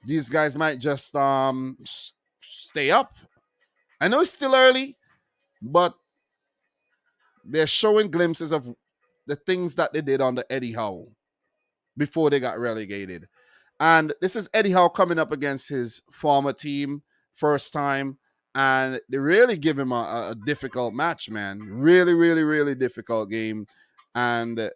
these guys might just stay up. I know it's still early, but they're showing glimpses of the things that they did under Eddie Howe before they got relegated. And this is Eddie Howe coming up against his former team, first time, and they really give him a difficult match, man. Really, really, really difficult game. And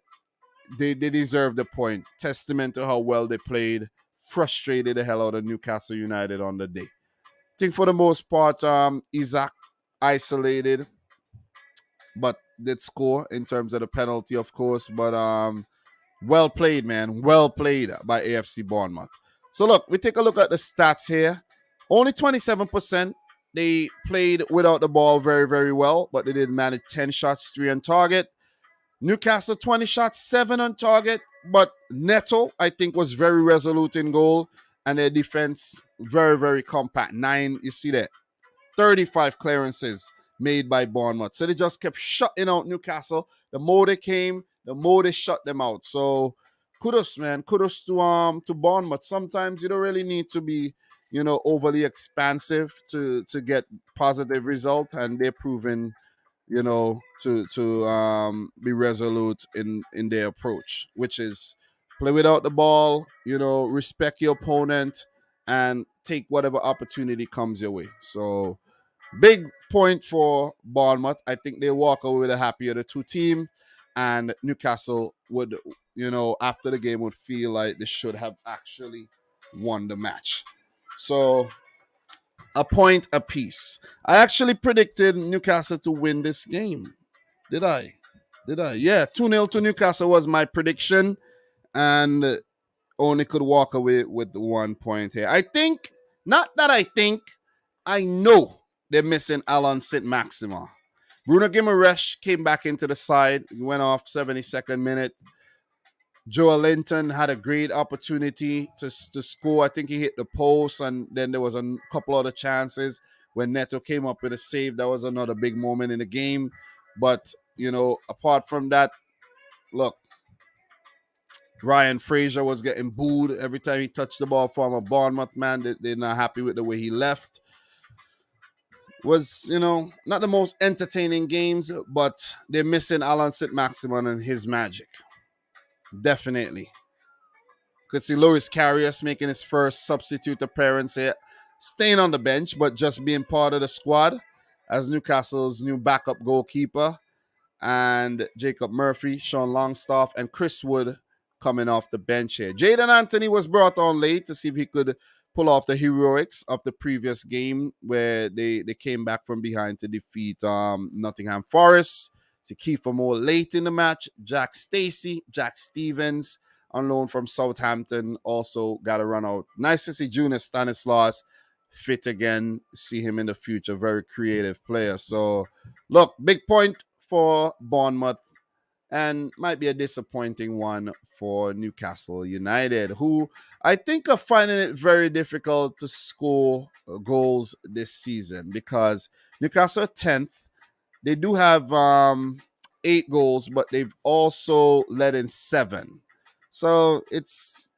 they deserve the point. Testament to how well they played. Frustrated the hell out of Newcastle United on the day. I think for the most part, Isaac isolated, but did score in terms of the penalty, of course. But well played, man. Well played by AFC Bournemouth. So look, we take a look at the stats here. Only 27%. They played without the ball very, very well, but they did manage 10 shots, 3 on target. Newcastle, 20 shots, 7 on target. But Neto, I think, was very resolute in goal. And their defense, very, very compact. 9, you see that? 35 clearances made by Bournemouth. So they just kept shutting out Newcastle. The more they came, the more they shut them out. So kudos, man. Kudos to Bournemouth. Sometimes you don't really need to be, overly expansive to get positive results. And they're proving to be resolute in their approach, which is play without the ball, respect your opponent, and take whatever opportunity comes your way. So, big point for Bournemouth. I think they walk away with a happier of the two teams, and Newcastle would, after the game would feel like they should have actually won the match. So, a point apiece. I actually predicted Newcastle to win this game. Did I? Yeah, 2-0 to Newcastle was my prediction. and only could walk away with the 1 point here. I think, not that I think, I know they're missing Alan St. Maxima. Bruno Guimaraes came back into the side. He went off 72nd minute. Joel Linton had a great opportunity to score. I think he hit the post, and then there was a couple other chances when Neto came up with a save. That was another big moment in the game. But, apart from that, look, Ryan Fraser was getting booed every time he touched the ball from a Bournemouth man. They're not happy with the way he left. Was, not the most entertaining games, but they're missing Alan St. Maximin and his magic. Definitely. Could see Loris Karius making his first substitute appearance here, staying on the bench, but just being part of the squad as Newcastle's new backup goalkeeper. And Jacob Murphy, Sean Longstaff, and Chris Wood coming off the bench here. Jadon Anthony was brought on late to see if he could pull off the heroics of the previous game where they came back from behind to defeat Nottingham Forest. So Kiefer Moore late in the match. Jack Stevens on loan from Southampton also got a run out. Nice to see Junior Stanislas fit again. See him in the future. Very creative player. So, look, big point for Bournemouth and might be a disappointing one for Newcastle United, who I think are finding it very difficult to score goals this season because Newcastle are 10th. They do have 8 goals, but they've also let in 7. So it's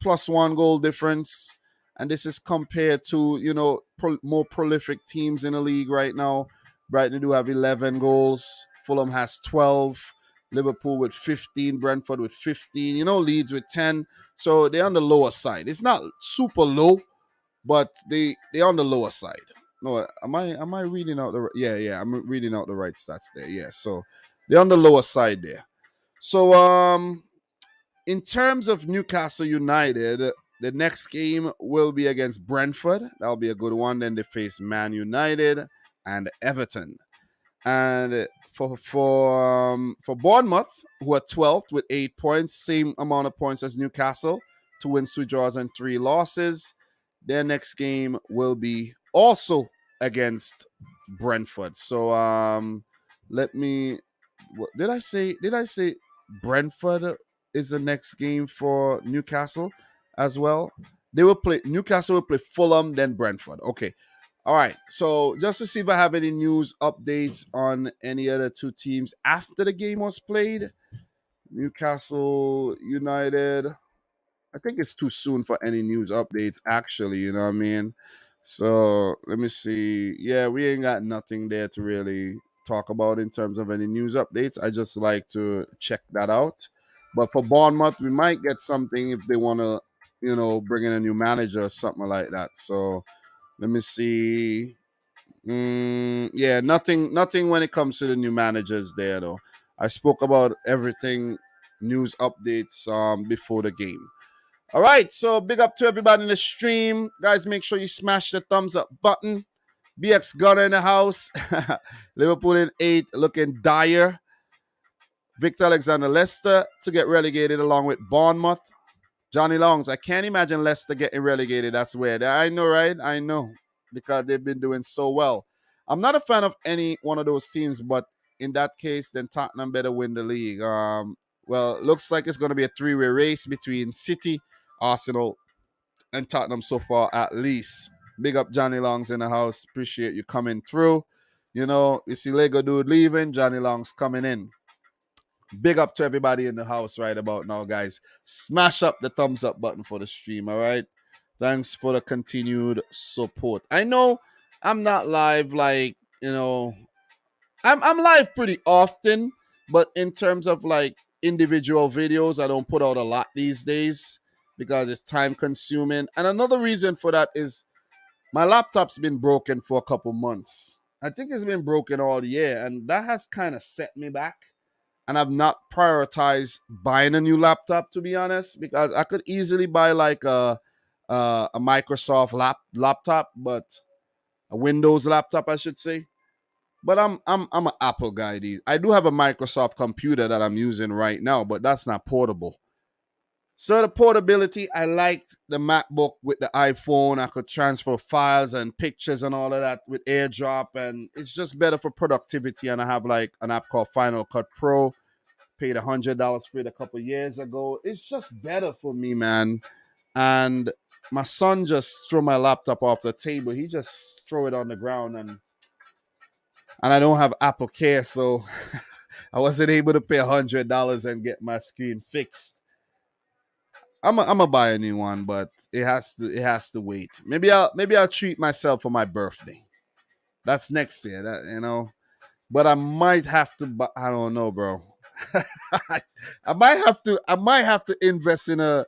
plus 1 goal difference. And this is compared to, more prolific teams in the league right now. Brighton do have 11 goals. Fulham has 12. Liverpool with 15. Brentford with 15. Leeds with 10. So they're on the lower side. It's not super low, but they're on the lower side. No, am I reading out the I'm reading out the right stats there. Yeah, so they're on the lower side there. So in terms of Newcastle United, the next game will be against Brentford. That'll be a good one. Then they face Man United and Everton. And for Bournemouth, who are 12th with 8 points, same amount of points as Newcastle, 2 wins, 2 draws, and 3 losses. Their next game will be also against Brentford. So let me. What did I say? Did I say Brentford is the next game for Newcastle as well? Newcastle will play Fulham, then Brentford. Okay. All right. So just to see if I have any news updates on any other 2 teams after the game was played. Newcastle United. I think it's too soon for any news updates, actually. You know what I mean? So let me see. Yeah, we ain't got nothing there to really talk about in terms of any news updates. I just like to check that out. But for Bournemouth, we might get something if they want to, bring in a new manager or something like that. So let me see. Yeah, nothing when it comes to the new managers there though. I spoke about everything news updates before the game. All right, so big up to everybody in the stream. Guys, make sure you smash the thumbs up button. BX Gunner in the house. Liverpool in 8, looking dire. Victor Alexander Leicester to get relegated along with Bournemouth. Johnny Longs, I can't imagine Leicester getting relegated. That's weird. I know, right? I know, because they've been doing so well. I'm not a fan of any one of those teams, but in that case, then Tottenham better win the league. Well, it looks like it's going to be a 3-way race between City, Arsenal, and Tottenham so far, at least. Big up Johnny Longs in the house. Appreciate you coming through. You see Lego Dude leaving, Johnny Longs coming in. Big up to everybody in the house right about now, guys. Smash up the thumbs up button for the stream, all right? Thanks for the continued support. I know I'm not live like, I'm live pretty often, but in terms of like individual videos, I don't put out a lot these days because it's time consuming. And another reason for that is my laptop's been broken for a couple months. I think it's been broken all year, and that has kind of set me back. And I've not prioritized buying a new laptop, to be honest, because I could easily buy like a Microsoft laptop, but a Windows laptop, I should say. But I'm an Apple guy. I do have a Microsoft computer that I'm using right now, but that's not portable. So the portability, I liked the MacBook with the iPhone. I could transfer files and pictures and all of that with AirDrop, and it's just better for productivity. And I have like an app called Final Cut Pro. Paid $100 for it a couple years ago. It's just better for me, man. And my son just threw my laptop off the table. He just threw it on the ground, and I don't have Apple Care, so I wasn't able to pay $100 and get my screen fixed. I'm a buy a new one, but it has to wait. Maybe I'll treat myself for my birthday. That's next year, But I might have to. I don't know, bro. I might have to invest in a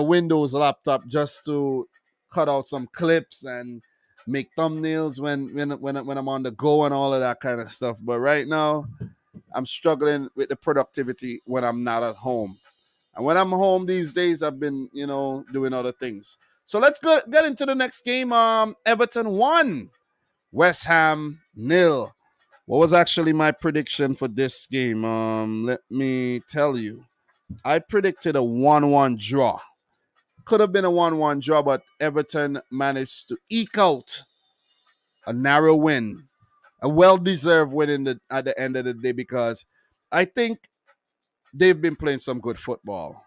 Windows laptop just to cut out some clips and make thumbnails when I'm on the go and all of that kind of stuff. But right now, I'm struggling with the productivity when I'm not at home. And when I'm home these days, I've been, doing other things. So let's get into the next game. Everton 1, West Ham nil. What was actually my prediction for this game? Let me tell you. I predicted a 1-1 draw. Could have been a 1-1 draw, but Everton managed to eke out a narrow win. A well-deserved win at the end of the day because I think they've been playing some good football.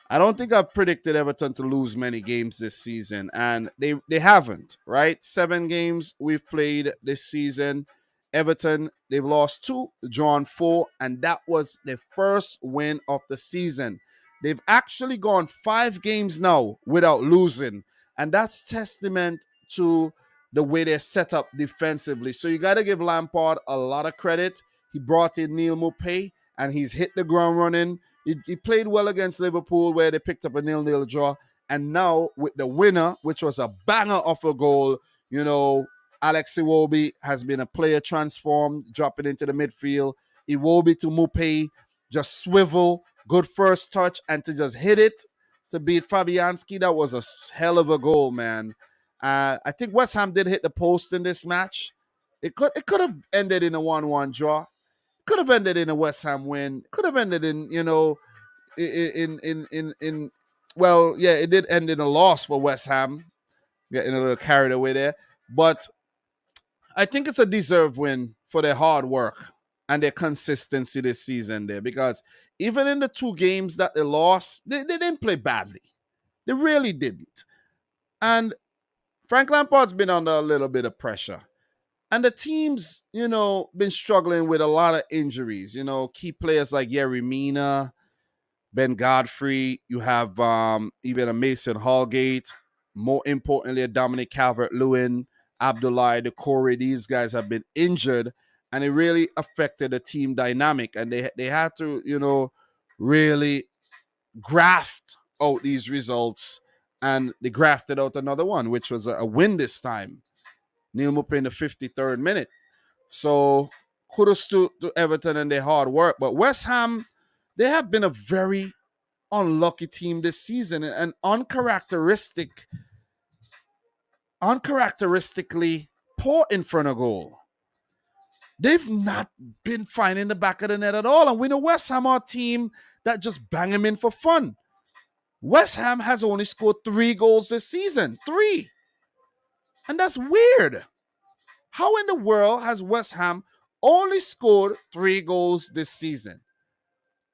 I don't think I've predicted Everton to lose many games this season, and they haven't, right? 7 games we've played this season. Everton, they've lost 2, drawn 4, and that was their first win of the season. They've actually gone 5 games now without losing, and that's testament to the way they're set up defensively. So you got to give Lampard a lot of credit. He brought in Neil Maupay, and he's hit the ground running. He played well against Liverpool where they picked up a 0-0 draw. And now with the winner, which was a banger of a goal, Alex Iwobi has been a player transformed, dropping into the midfield. Iwobi to Maupay, just swivel, good first touch, and to just hit it to beat Fabianski. That was a hell of a goal, man. I think West Ham did hit the post in this match. It could have ended in a 1-1 draw. Could have ended in a West Ham win. Could have ended in well, yeah, it did end in a loss for West Ham. Getting a little carried away there. But I think it's a deserved win for their hard work and their consistency this season there. Because even in the 2 games that they lost, they didn't play badly. They really didn't. And Frank Lampard's been under a little bit of pressure. And the team's, been struggling with a lot of injuries. Key players like Yerry Mina, Ben Godfrey. You have even a Mason Holgate. More importantly, a Dominic Calvert-Lewin, Abdoulaye Doucouré. These guys have been injured, and it really affected the team dynamic. And they had to, really graft out these results. And they grafted out another one, which was a win this time. Neil Maupay in the 53rd minute. So kudos to Everton and their hard work. But West Ham, they have been a very unlucky team this season and uncharacteristically poor in front of goal. They've not been finding the back of the net at all. And we know West Ham are a team that just bang them in for fun. West Ham has only scored 3 goals this season. 3. And that's weird. How in the world has West Ham only scored 3 goals this season?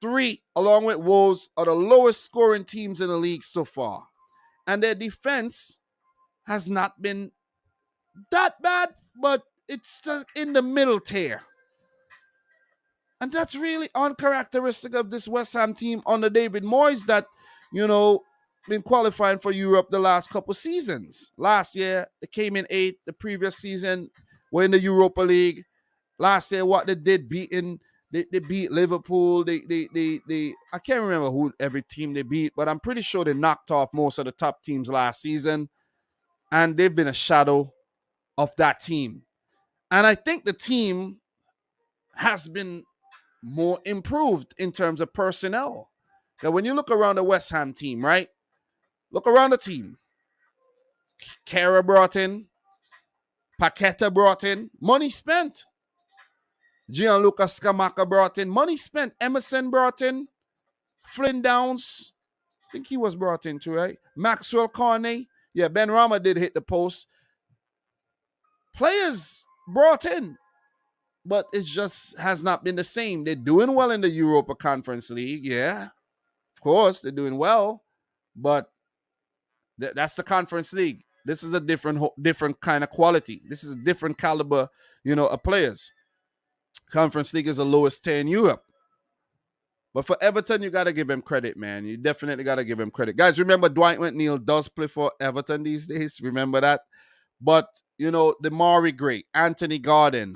3, along with Wolves, are the lowest scoring teams in the league so far. And their defense has not been that bad, but it's still in the middle tier. And that's really uncharacteristic of this West Ham team under David Moyes that, been qualifying for Europe the last couple seasons. Last year, they came in 8th. The previous season, were in the Europa League. Last year, what they did, they beat Liverpool. They I can't remember who every team they beat, but I'm pretty sure they knocked off most of the top teams last season. And they've been a shadow of that team. And I think the team has been more improved in terms of personnel. Now, when you look around the West Ham team, right? Look around the team. Kara brought in. Paqueta brought in. Money spent. Gianluca Scamacca brought in. Money spent. Emerson brought in. Flynn Downs. I think he was brought into, right? Maxwell Cornet. Yeah, Ben Rama did hit the post. Players brought in, but it just has not been the same. They're doing well in the Europa Conference League. Yeah, of course, they're doing well, but that's the Conference League. This is a different kind of quality. This is a different caliber, of players. Conference League is the lowest tier in Europe. But for Everton, you got to give him credit, man. You definitely got to give him credit. Guys, remember Dwight McNeil does play for Everton these days. Remember that? But, the Maury great, Anthony Gordon,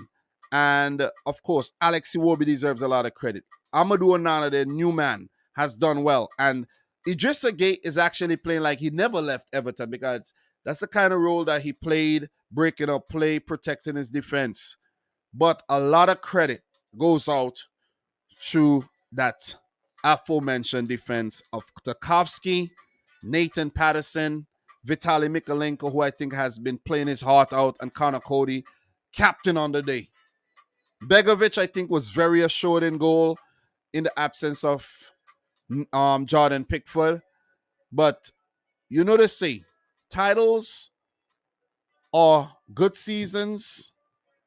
and, of course, Alex Iwobi deserves a lot of credit. Amadou Onana, the new man, has done well. And Idrissa Gueye is actually playing like he never left Everton because that's the kind of role that he played, breaking up play, protecting his defense. But a lot of credit goes out to that aforementioned defense of Tarkowski, Nathan Patterson, Vitaly Mikolenko, who I think has been playing his heart out, and Connor Cody, captain on the day. Begovic, I think, was very assured in goal in the absence of Jordan Pickford. But they say titles or good seasons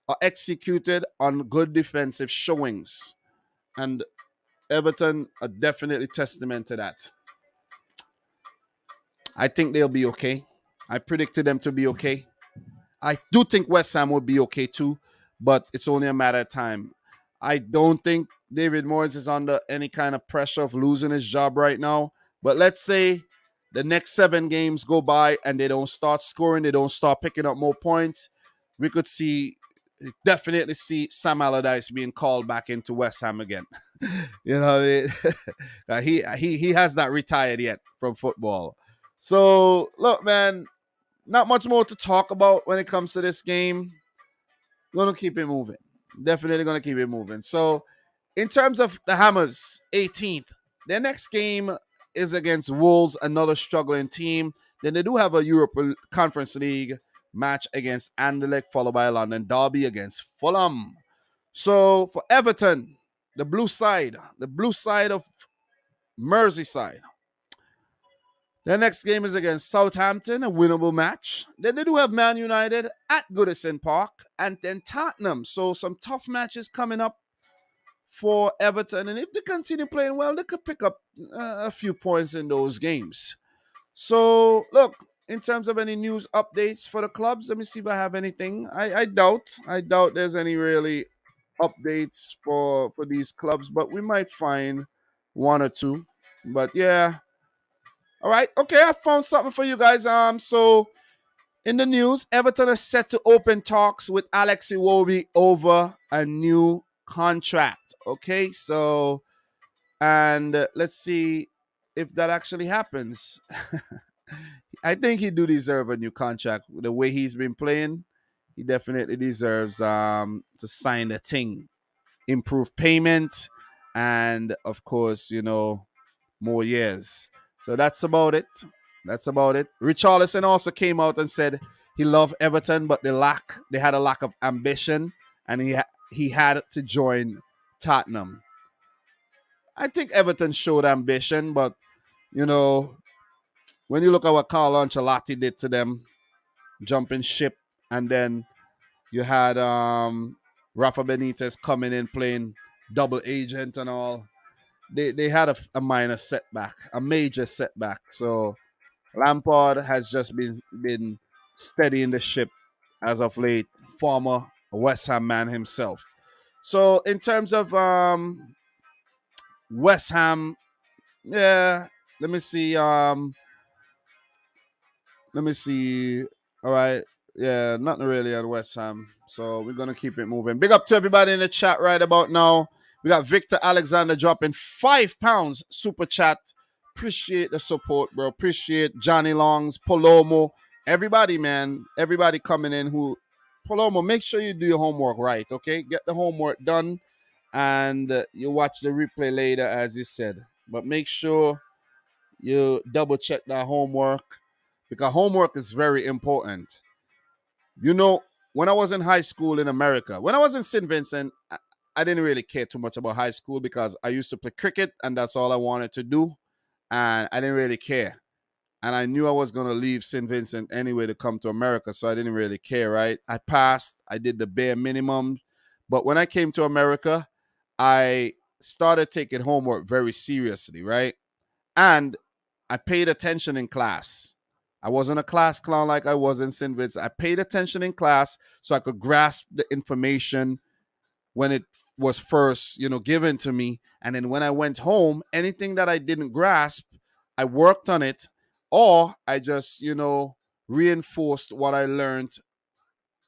are executed on good defensive showings. And Everton are definitely testament to that. I think they'll be okay. I predicted them to be okay. I do think West Ham will be okay too, but it's only a matter of time. I don't think David Moyes is under any kind of pressure of losing his job right now. But let's say the next 7 games go by and they don't start scoring, they don't start picking up more points. We could definitely see Sam Allardyce being called back into West Ham again. He has not retired yet from football. So look, man, not much more to talk about when it comes to this game. Gonna keep it moving. Definitely gonna keep it moving. So in terms of the Hammers, 18th, their next game is against Wolves, another struggling team. Then they do have a Europe Conference League match against Anderlecht, followed by a London derby against Fulham. So for Everton, the blue side of Merseyside. Their next game is against Southampton, a winnable match. Then they do have Man United at Goodison Park, and then Tottenham. So some tough matches coming up for Everton. And if they continue playing well, they could pick up a few points in those games. So, look, in terms of any news updates for the clubs, let me see if I have anything. I doubt there's any really updates for these clubs, but we might find one or two. But yeah. All right. Okay, I found something for you guys. So in the news, Everton is set to open talks with Alex Iwobi over a new contract. Okay, so and let's see if that actually happens. I think he do deserve a new contract. The way he's been playing, he definitely deserves to sign the thing, improve payment, and of course, more years. So that's about it. Richarlison also came out and said he loved Everton, but they had a lack of ambition, and he had to join Tottenham. I think Everton showed ambition, but when you look at what Carlo Ancelotti did to them, jumping ship, and then you had Rafa Benitez coming in playing double agent and all. They had a minor setback, a major setback. So Lampard has just been steadying the ship as of late, former West Ham man himself. So in terms of West Ham, yeah, let me see. Let me see. All right. Yeah, nothing really on West Ham. So we're going to keep it moving. Big up to everybody in the chat right about now. We got Victor Alexander dropping £5 super chat. Appreciate the support, bro. Appreciate Johnny Longs, Palomo, everybody, man. Everybody coming in Palomo, make sure you do your homework right, okay? Get the homework done and you watch the replay later, as you said. But make sure you double check that homework because homework is very important. When I was in high school in America, when I was in St. Vincent, I didn't really care too much about high school because I used to play cricket and that's all I wanted to do. and I didn't really care. And I knew I was going to leave St. Vincent anyway to come to America, so I didn't really care, right? I passed, I did the bare minimum. But when I came to America, I started taking homework very seriously, right? And I paid attention in class. I wasn't a class clown like I was in St. Vincent. I paid attention in class so I could grasp the information when it was first, given to me. And then when I went home, anything that I didn't grasp, I worked on it, or I just, reinforced what I learned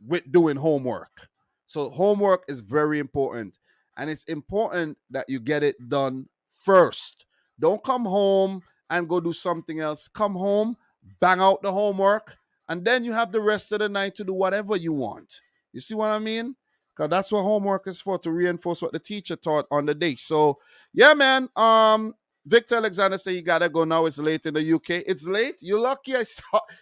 with doing homework. So homework is very important. And it's important that you get it done first. Don't come home and go do something else. Come home, bang out the homework, and then you have the rest of the night to do whatever you want. You see what I mean? Because that's what homework is for, to reinforce what the teacher taught on the day. So yeah, man. Victor Alexander said you gotta go now. It's late in the UK. It's late. You're lucky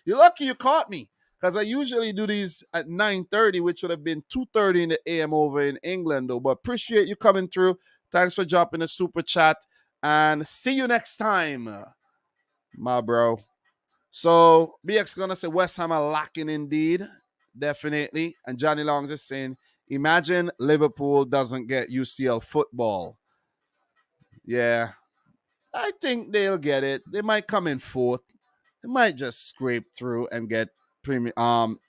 you're lucky you caught me. Because I usually do these at 9:30, which would have been 2:30 in the AM over in England, though. But appreciate you coming through. Thanks for dropping a super chat. And see you next time, my bro. So BX gonna say West Ham are lacking indeed. Definitely. And Johnny Longs is saying, imagine Liverpool doesn't get UCL football. Yeah. I think they'll get it. They might come in fourth. They might just scrape through and get premium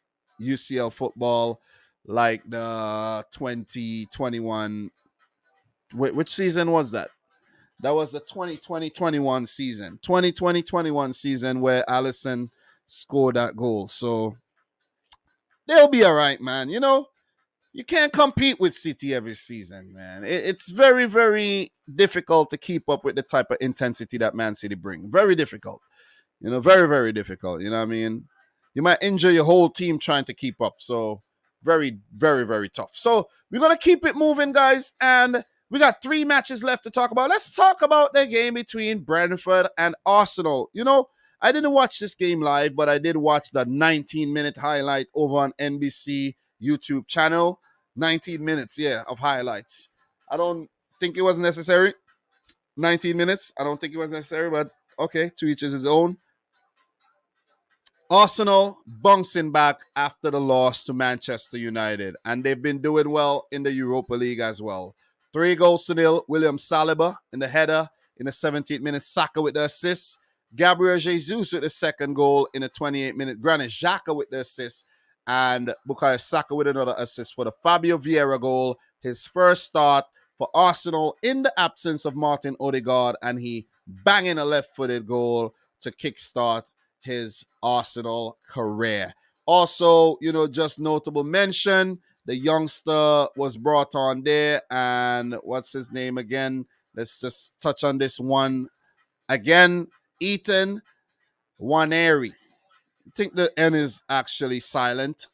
UCL football like the 2021. Which season was that? That was the 2020-21 season. 2020-21 season where Allison scored that goal. So they'll be all right, man. You can't compete with City every season, man. It's very, very difficult to keep up with the type of intensity that Man City bring. Very difficult. Very, very difficult. You know what I mean? You might injure your whole team trying to keep up. So very, very, very tough. So we're going to keep it moving, guys. And we got 3 matches left to talk about. Let's talk about the game between Brentford and Arsenal. I didn't watch this game live, but I did watch the 19-minute highlight over on NBC YouTube channel. 19 minutes, of highlights. I don't think it was necessary. 19 minutes. I don't think it was necessary, but okay, to each his own. Arsenal bouncing back after the loss to Manchester United, and they've been doing well in the Europa League as well. 3-0. William Saliba in the header in the 17th minute, Saka with the assist. Gabriel Jesus with the second goal in the 28th minute. Granit Xhaka with the assist, and Bukayo Saka with another assist for the Fabio Vieira goal, his first start for Arsenal in the absence of Martin Odegaard, and he banging a left-footed goal to kickstart his Arsenal career. Also, just notable mention, the youngster was brought on there, and what's his name again? Let's just touch on this one again. Ethan Waneri. I think the N is actually silent.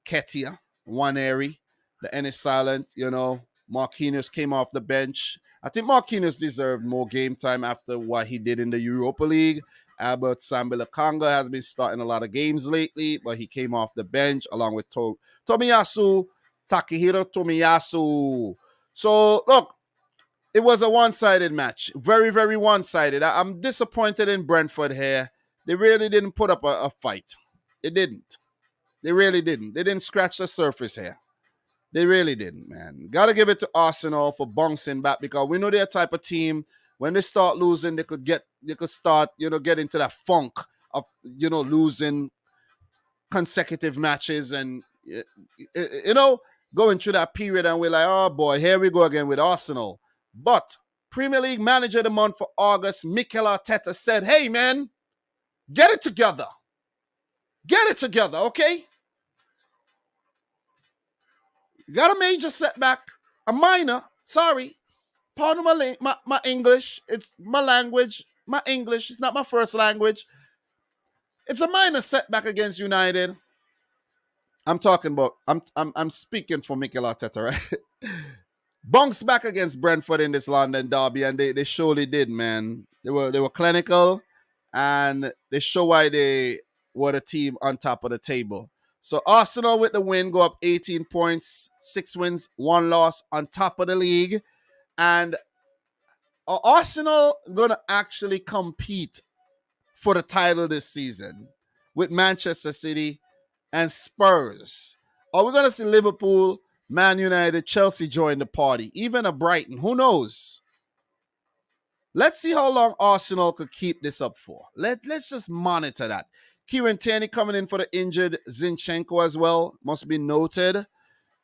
Ketia Waneri. The N is silent. Marquinhos came off the bench. I think Marquinhos deserved more game time after what he did in the Europa League. Albert Sambilakanga has been starting a lot of games lately, but he came off the bench along with Takehiro Tomiyasu. So, look, it was a one-sided match. Very, very one-sided. I'm disappointed in Brentford here. They really didn't put up a fight. They didn't. They really didn't. They didn't scratch the surface here. They really didn't, man. Got to give it to Arsenal for bouncing back, because we know they're a type of team, when they start losing, they could start, get into that funk of, losing consecutive matches and, going through that period, and we're like, oh boy, here we go again with Arsenal. But Premier League Manager of the Month for August, Mikel Arteta, said, hey man, get it together. Get it together, okay? You got a major setback, a minor, sorry. Pardon my English. It's my language. My English. It's not my first language. It's a minor setback against United. I'm talking about. I'm speaking for Mikel Arteta, right? Bounce back against Brentford in this London derby, and they surely did, man. They were clinical, and they show why they were the team on top of the table. So Arsenal with the win go up 18 points, 6 wins, 1 loss, on top of the league, and Are Arsenal going to actually compete for the title this season with Manchester City and Spurs? Are we going to see Liverpool, Man United, Chelsea join the party, even a Brighton? Who knows? Let's see how long Arsenal could keep this up for. Let's just monitor that. Kieran Tierney coming in for the injured Zinchenko as well, must be noted.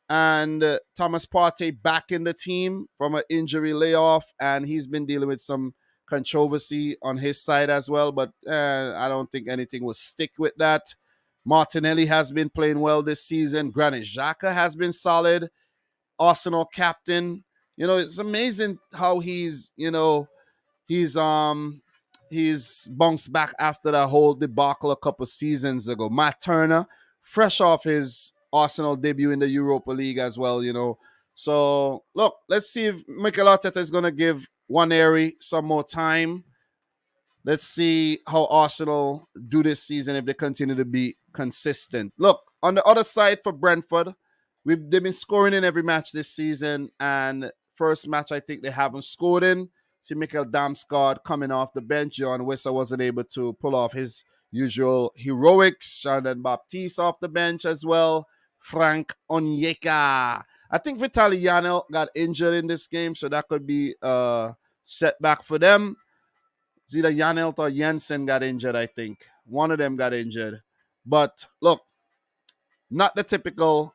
And Thomas Partey back in the team from an injury layoff, and he's been dealing with some controversy on his side as well, but I don't think anything will stick with that. Martinelli has been playing well this season. Granit Xhaka has been solid. Arsenal captain. It's amazing how he's bounced back after that whole debacle a couple seasons ago. Matt Turner, fresh off his Arsenal debut in the Europa League as well. So, look, let's see if Mikel Arteta is going to give Waneri some more time. Let's see how Arsenal do this season if they continue to be consistent. Look, on the other side for Brentford, they've been scoring in every match this season, and first match I think they haven't scored in. See Mikkel Damsgaard coming off the bench. John Wissa wasn't able to pull off his usual heroics. Shannon Baptiste off the bench as well. Frank Onyeka. I think Vitaly Janel got injured in this game, so that could be a setback for them. It's either Janelt or Jensen got injured, I think. One of them got injured. But look, not the typical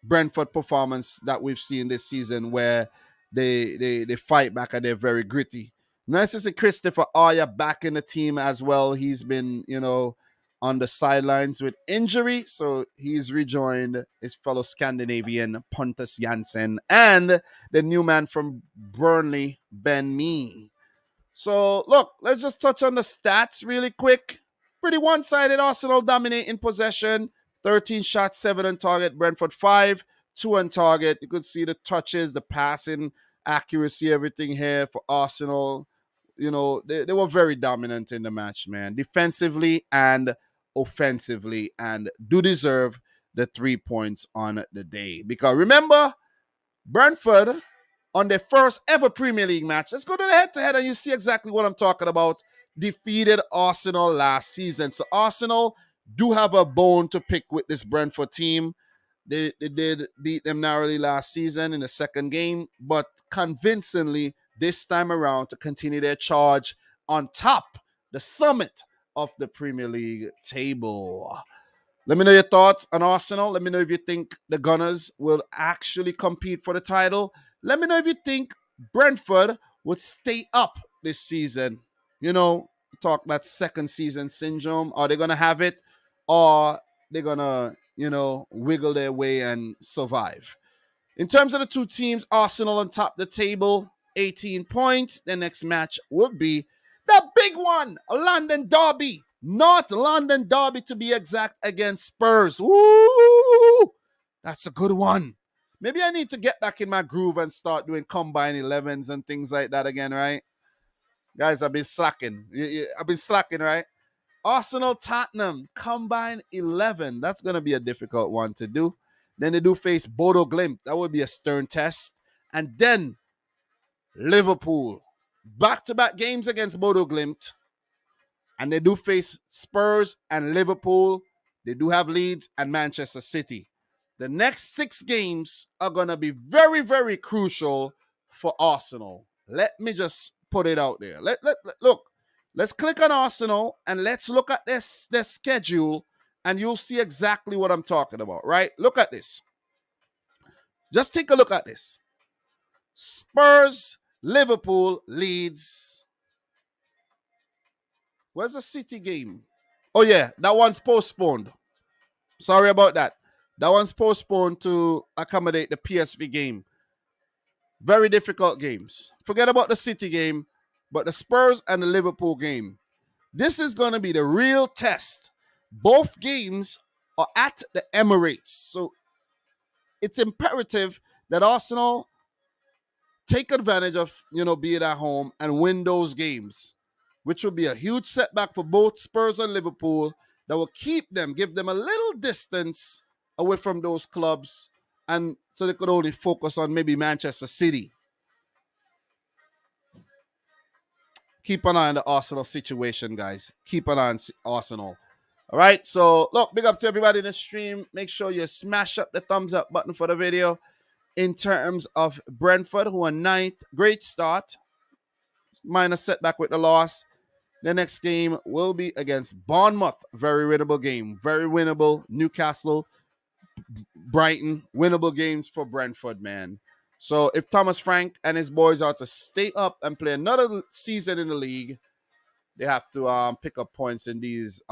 Brentford performance that we've seen this season where they fight back and they're very gritty. Nice to see Christopher Aya back in the team as well. He's been, on the sidelines with injury, so he's rejoined his fellow Scandinavian Pontus Janssen and the new man from Burnley, Ben Mee. So, look, let's just touch on the stats really quick. Pretty one-sided. Arsenal dominating possession. 13 shots, 7 on target. Brentford 5, 2 on target. You could see the touches, the passing, accuracy, everything here for Arsenal. They were very dominant in the match, man. Defensively and offensively, and do deserve the 3 points on the day. Because remember, Brentford, on their first ever Premier League match, let's go to the head-to-head and you see exactly what I'm talking about, defeated Arsenal last season. So Arsenal do have a bone to pick with this Brentford team. They did beat them narrowly last season in the second game, but convincingly this time around to continue their charge on top, the summit of the Premier League table. Let me know your thoughts on Arsenal. Let me know if you think the Gunners will actually compete for the title. Let me know if you think Brentford would stay up this season. Talk that second season syndrome. Are they going to have it? Or they're going to, wiggle their way and survive? In terms of the two teams, Arsenal on top of the table, 18 points. The next match would be the big one, a London derby. North London derby to be exact, against Spurs. Woo! That's a good one. Maybe I need to get back in my groove and start doing combine 11s and things like that again, right? Guys, I've been slacking. I've been slacking, right? Arsenal, Tottenham, combine 11. That's going to be a difficult one to do. Then they do face Bodo Glimt. That would be a stern test. And then Liverpool. Back-to-back games against Bodo Glimt. And they do face Spurs and Liverpool. They do have Leeds and Manchester City. The next 6 games are going to be very, very crucial for Arsenal. Let me just put it out there. Look, let's click on Arsenal and let's look at their schedule and you'll see exactly what I'm talking about, right? Look at this. Just take a look at this. Spurs, Liverpool, Leeds. Where's the City game? Oh, yeah, that one's postponed. Sorry about that. That one's postponed to accommodate the PSV game. Very difficult games. Forget about the City game, but the Spurs and the Liverpool game. This is going to be the real test. Both games are at the Emirates. So it's imperative that Arsenal take advantage of, being at home and win those games, which will be a huge setback for both Spurs and Liverpool that will give them a little distance away from those clubs, and so they could only focus on maybe Manchester City. keep an eye on the Arsenal situation, guys. Keep an eye on Arsenal. All right. So, look, big up to everybody in the stream. Make sure you smash up the thumbs up button for the video. In terms of Brentford, who are ninth, great start. Minor setback with the loss. The next game will be against Bournemouth. Very winnable game. Very winnable. Newcastle, Brighton, winnable games for Brentford, man. So if Thomas Frank and his boys are to stay up and play another season in the league, they have to pick up points in these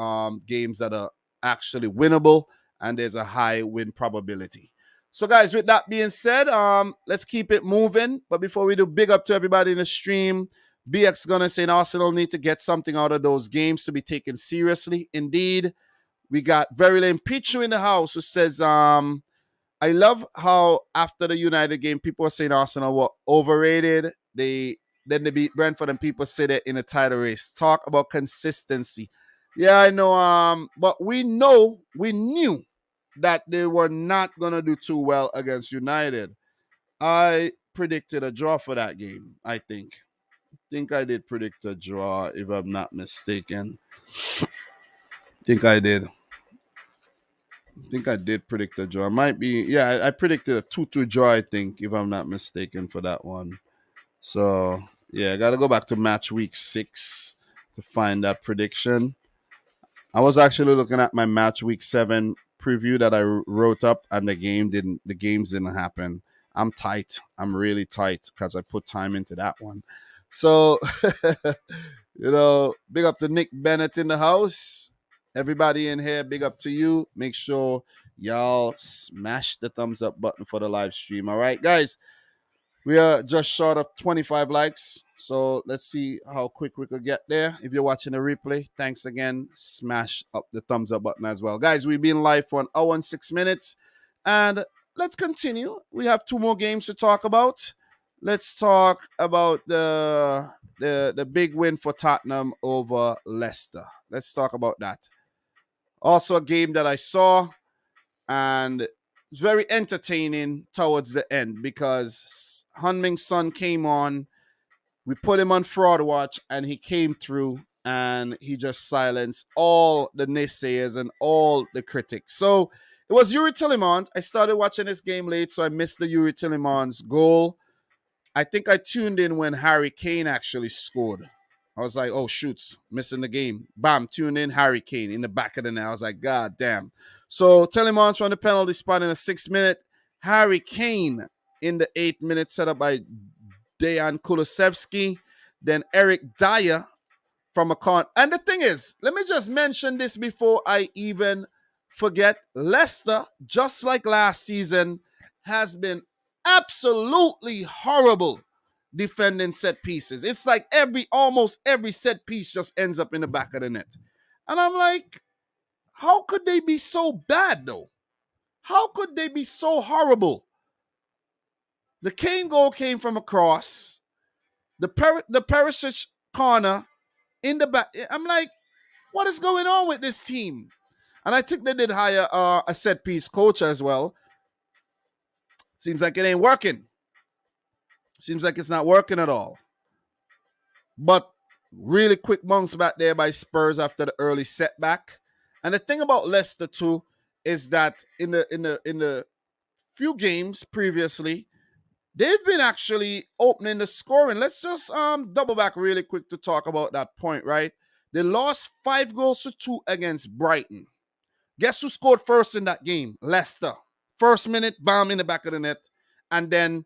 games that are actually winnable, and there's a high win probability. So, guys, with that being said, let's keep it moving. But before we do, big up to everybody in the stream. BX gonna say Arsenal need to get something out of those games to be taken seriously. Indeed, we got Very Lame Pichu in the house who says, I love how after the United game, people are saying Arsenal were overrated. Then they beat Brentford and people say they're in a title race. Talk about consistency. Yeah, I know. But we knew that they were not gonna do too well against United. I predicted a draw for that game. I think I did predict a draw, if I'm not mistaken. I think I did predict a draw. Might be, yeah, I predicted a 2-2 draw, I think, if I'm not mistaken, for that one. So, yeah, I got to go back to match week 6 to find that prediction. I was actually looking at my match week 7 preview that I wrote up, and the games didn't happen. I'm tight. I'm really tight because I put time into that one. So, big up to Nick Bennett in the house. Everybody in here, big up to you. Make sure y'all smash the thumbs up button for the live stream. All right, guys. We are just short of 25 likes. So let's see how quick we could get there. If you're watching the replay, thanks again. Smash up the thumbs up button as well. Guys, we've been live for 1 hour and 6 minutes. And let's continue. We have 2 more games to talk about. Let's talk about the big win for Tottenham over Leicester. Let's talk about that. Also, a game that I saw, and it's very entertaining towards the end because Heung-Min Son came on. We put him on fraud watch, and he came through, and he just silenced all the naysayers and all the critics. So it was Yuri Tillemans. I started watching this game late, so I missed the Yuri Tillemans goal. I think I tuned in when Harry Kane actually scored. I was like, oh, shoots, missing the game. Bam, tuned in, Harry Kane in the back of the net. I was like, God damn. So Tillemans from the penalty spot in the 6th minute. Harry Kane in the 8th minute, set up by Dejan Kulusevski. Then Eric Dyer from a corner. And the thing is, let me just mention this before I even forget. Leicester, just like last season, has been absolutely horrible defending set pieces. It's like almost every set piece just ends up in the back of the net. And I'm like, how could they be so bad, though? How could they be so horrible? The Kane goal came from a cross. The Perisic corner in the back. I'm like, what is going on with this team? And I think they did hire a set piece coach as well. Seems like it ain't working. Seems like it's not working at all. But really quick bounce back there by Spurs after the early setback. And the thing about Leicester too is that in the few games previously, they've been actually opening the scoring. Let's just double back really quick to talk about that point, right? They lost 5-2 against Brighton. Guess who scored first in that game? Leicester. First minute, bam, in the back of the net. And then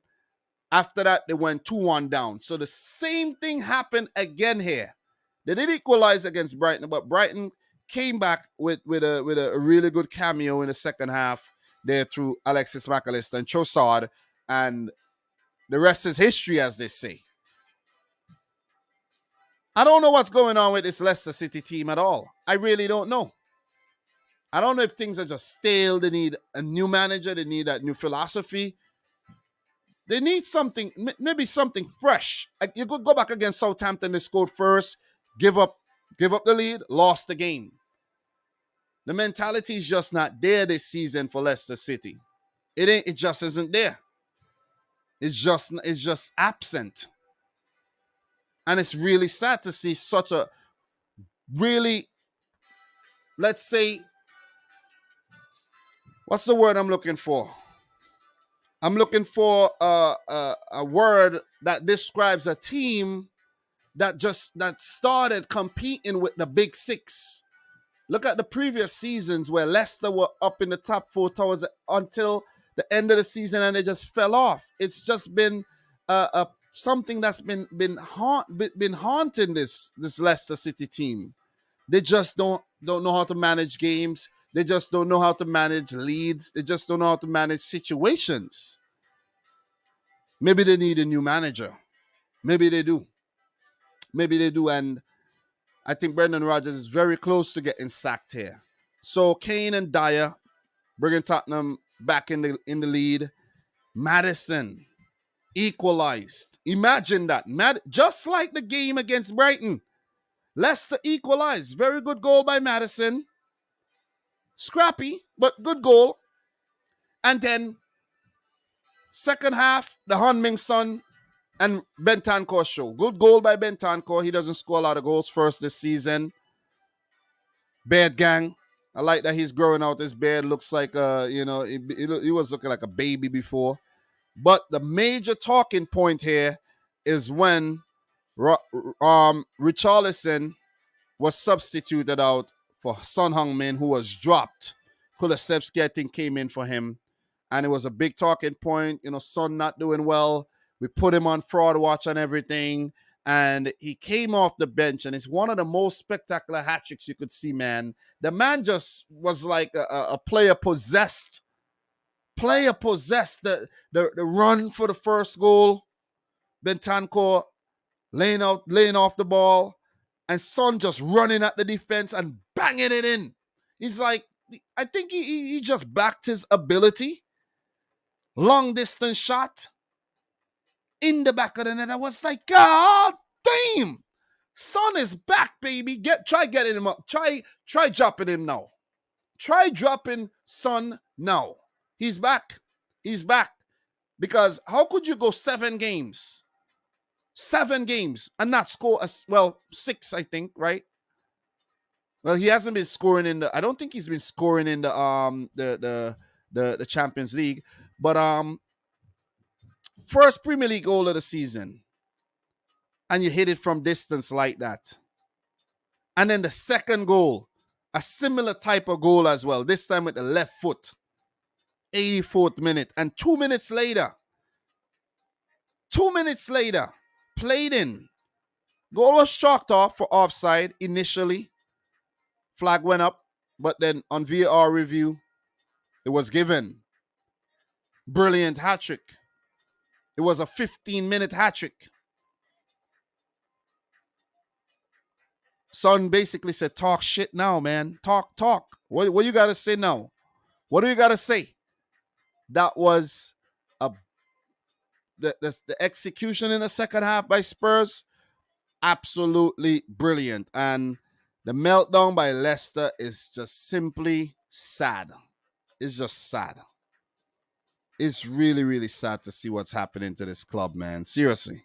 after that, they went 2-1 down. So the same thing happened again here. They did equalize against Brighton, but Brighton came back with a really good cameo in the second half there through Alexis McAllister and Trossard. And the rest is history, as they say. I don't know what's going on with this Leicester City team at all. I really don't know. I don't know if things are just stale. They need a new manager. They need that new philosophy. They need something, maybe something fresh. You could go back against Southampton. They scored first, give up the lead, lost the game. The mentality is just not there this season for Leicester City. It just isn't there. It's just absent. And it's really sad to see such a really, let's say, what's the word I'm looking for? I'm looking for a word that describes a team that started competing with the big six. Look at the previous seasons where Leicester were up in the top four towards until the end of the season, and they just fell off. It's just been something that's been haunting this Leicester City team. They just don't know how to manage games. They just don't know how to manage leads. They just don't know how to manage situations. Maybe they need a new manager. Maybe they do. Maybe they do. And I think Brendan Rodgers is very close to getting sacked here. So Kane and Dyer bringing Tottenham back in the lead. Maddison equalized. Imagine that. Just like the game against Brighton. Leicester equalized. Very good goal by Maddison. Scrappy, but good goal. And then second half, the Heung-min Son and Bentancur show. Good goal by Bentancur. He doesn't score a lot of goals first this season. Beard gang. I like that he's growing out his beard. Looks like, he was looking like a baby before. But the major talking point here is when Richarlison was substituted out for Son Heung-min, who was dropped. Kulusevski, I think, came in for him. And it was a big talking point. Son not doing well. We put him on fraud watch and everything. And he came off the bench. And it's one of the most spectacular hat tricks you could see, man. The man just was like a player possessed. Player possessed. The run for the first goal. Bentancur laying off the ball. And Son just running at the defense and banging it in. He's like, I think he just backed his ability. Long distance shot in the back of the net. I was like, God damn, Son is back, baby. Try getting him up. Try dropping him now. Try dropping Son now. He's back. He's back. Because how could you go 7 games? 7 games and not score 6, I think, right? Well, he hasn't been scoring I don't think he's been scoring in the Champions League. But first Premier League goal of the season, and you hit it from distance like that. And then the second goal, a similar type of goal as well, this time with the left foot, 84th minute. And 2 minutes later, played in. Goal was chalked off for offside initially. Flag went up, but then on VAR review, it was given. Brilliant hat trick. It was a 15-minute hat trick. Son basically said, talk shit now, man. Talk. What you got to say now? What do you got to say? That was the execution in the second half by Spurs. Absolutely brilliant. And the meltdown by Leicester is just simply sad. It's just sad. It's really, really sad to see what's happening to this club, man. Seriously.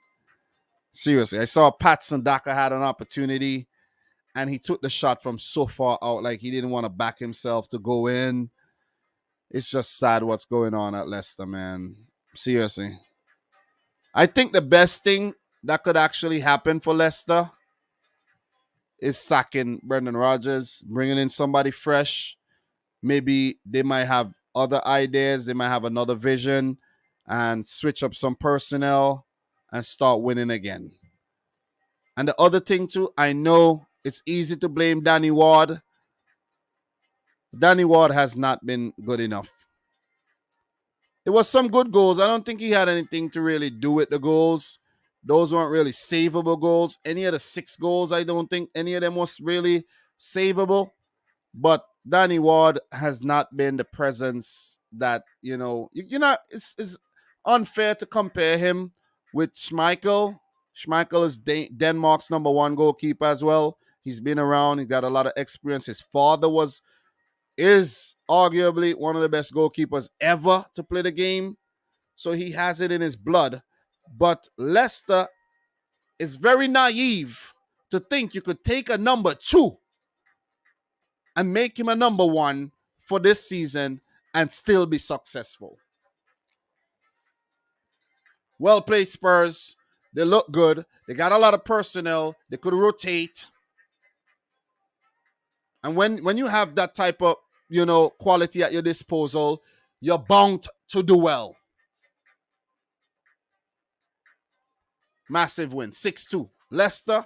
I saw Patson Daka had an opportunity and he took the shot from so far out like he didn't want to back himself to go in. It's just sad what's going on at Leicester, man. Seriously. I think the best thing that could actually happen for Leicester is sacking Brendan Rodgers, bringing in somebody fresh. Maybe they might have other ideas. They might have another vision and switch up some personnel and start winning again. And the other thing too, I know it's easy to blame Danny Ward. Danny Ward has not been good enough. It was some good goals. I don't think he had anything to really do with the goals. Those weren't really savable goals. Any of the 6 goals, I don't think any of them was really savable. But Danny Ward has not been the presence that, it's unfair to compare him with Schmeichel. Schmeichel is Denmark's #1 goalkeeper as well. He's been around. He's got a lot of experience. His father is arguably one of the best goalkeepers ever to play the game. So he has it in his blood. But Leicester it's very naive to think you could take a number 2 and make him a number 1 for this season and still be successful. Well played, Spurs. They look good. They got a lot of personnel. They could rotate. And when you have that type of, quality at your disposal, you're bound to do well. Massive win, 6-2. Leicester,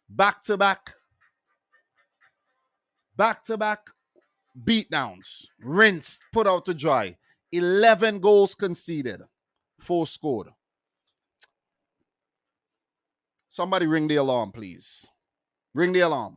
back-to-back beatdowns. Rinsed, put out to dry. 11 goals conceded. 4 scored. Somebody ring the alarm, please. Ring the alarm.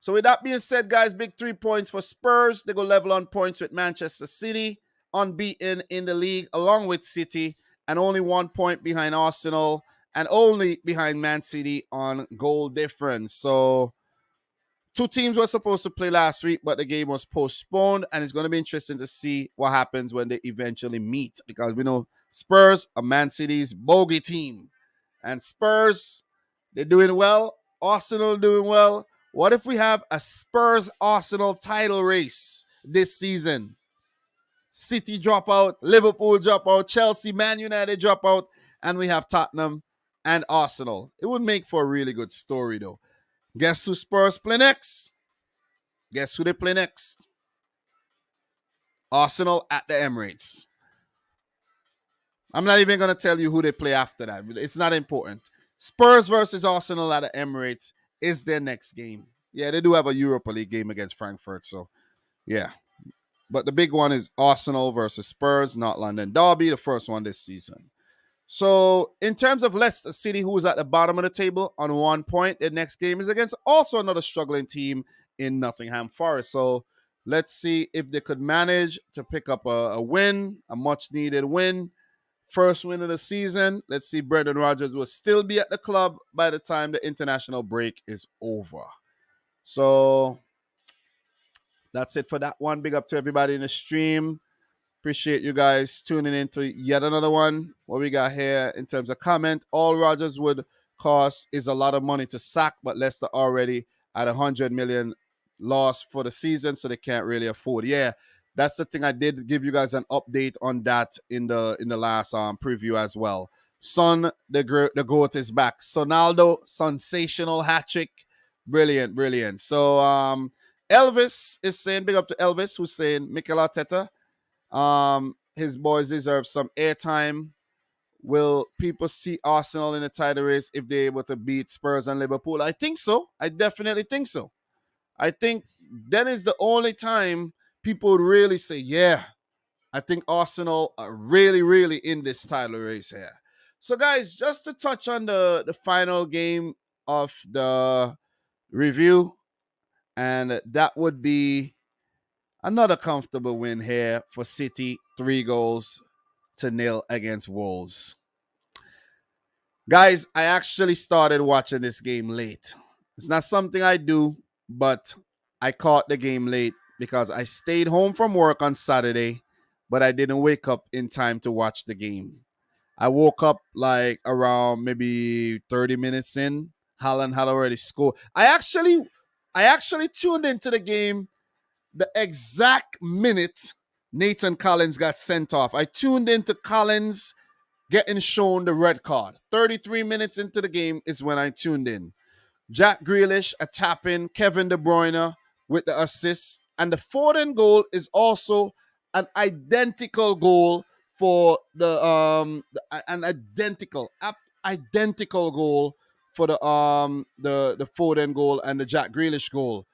So with that being said, guys, big 3 points for Spurs. They go level on points with Manchester City, unbeaten in the league, along with City, and only 1 point behind Arsenal, and only behind Man City on goal difference. So 2 teams were supposed to play last week, but the game was postponed, and it's going to be interesting to see what happens when they eventually meet, because we know Spurs are Man City's bogey team. And Spurs, they're doing well. Arsenal doing well. What if we have a Spurs-Arsenal title race this season? City drop out, Liverpool drop out, Chelsea, Man United drop out, and we have Tottenham and Arsenal. It would make for a really good story, though. Guess who Spurs play next? Guess who they play next? Arsenal at the Emirates. I'm not even going to tell you who they play after that. It's not important. Spurs versus Arsenal at the Emirates is their next game. Yeah, they do have a Europa League game against Frankfurt, so yeah. But the big one is Arsenal versus Spurs, not London Derby, the first one this season. So in terms of Leicester City, who is at the bottom of the table on 1 point, their next game is against also another struggling team in Nottingham Forest. So let's see if they could manage to pick up a win, a much-needed win. First win of the season. Let's see, Brendan Rodgers will still be at the club by the time the international break is over. So that's it for that one. Big up to everybody in the stream. Appreciate you guys tuning in to yet another one. What we got here in terms of comment, all Rodgers would cost is a lot of money to sack, but Leicester already at 100 million loss for the season, so they can't really afford. Yeah, that's the thing. I did give you guys an update on that in the last preview as well. Son, the GOAT is back. Sonaldo, sensational hat trick. Brilliant. So Elvis is saying, big up to Elvis, who's saying Mikel Arteta, his boys deserve some airtime. Will people see Arsenal in the title race if they're able to beat Spurs and Liverpool? I think so. I definitely think so. I think that is the only time people would really say, yeah, I think Arsenal are really in this title race here. So, guys, just to touch on the final game of the review, and that would be another comfortable win here for City, 3-0 against Wolves. Guys, I actually started watching this game late. It's not something I do, but I caught the game late because I stayed home from work on Saturday, but I didn't wake up in time to watch the game. I woke up like around maybe 30 minutes in. Haaland had already scored. I actually tuned into the game the exact minute Nathan Collins got sent off. I tuned into Collins getting shown the red card. 33 minutes into the game is when I tuned in. Jack Grealish a tap-in, Kevin De Bruyne with the assist, and the Foden goal is also an identical goal for an identical goal for the Foden goal and the Jack Grealish goal.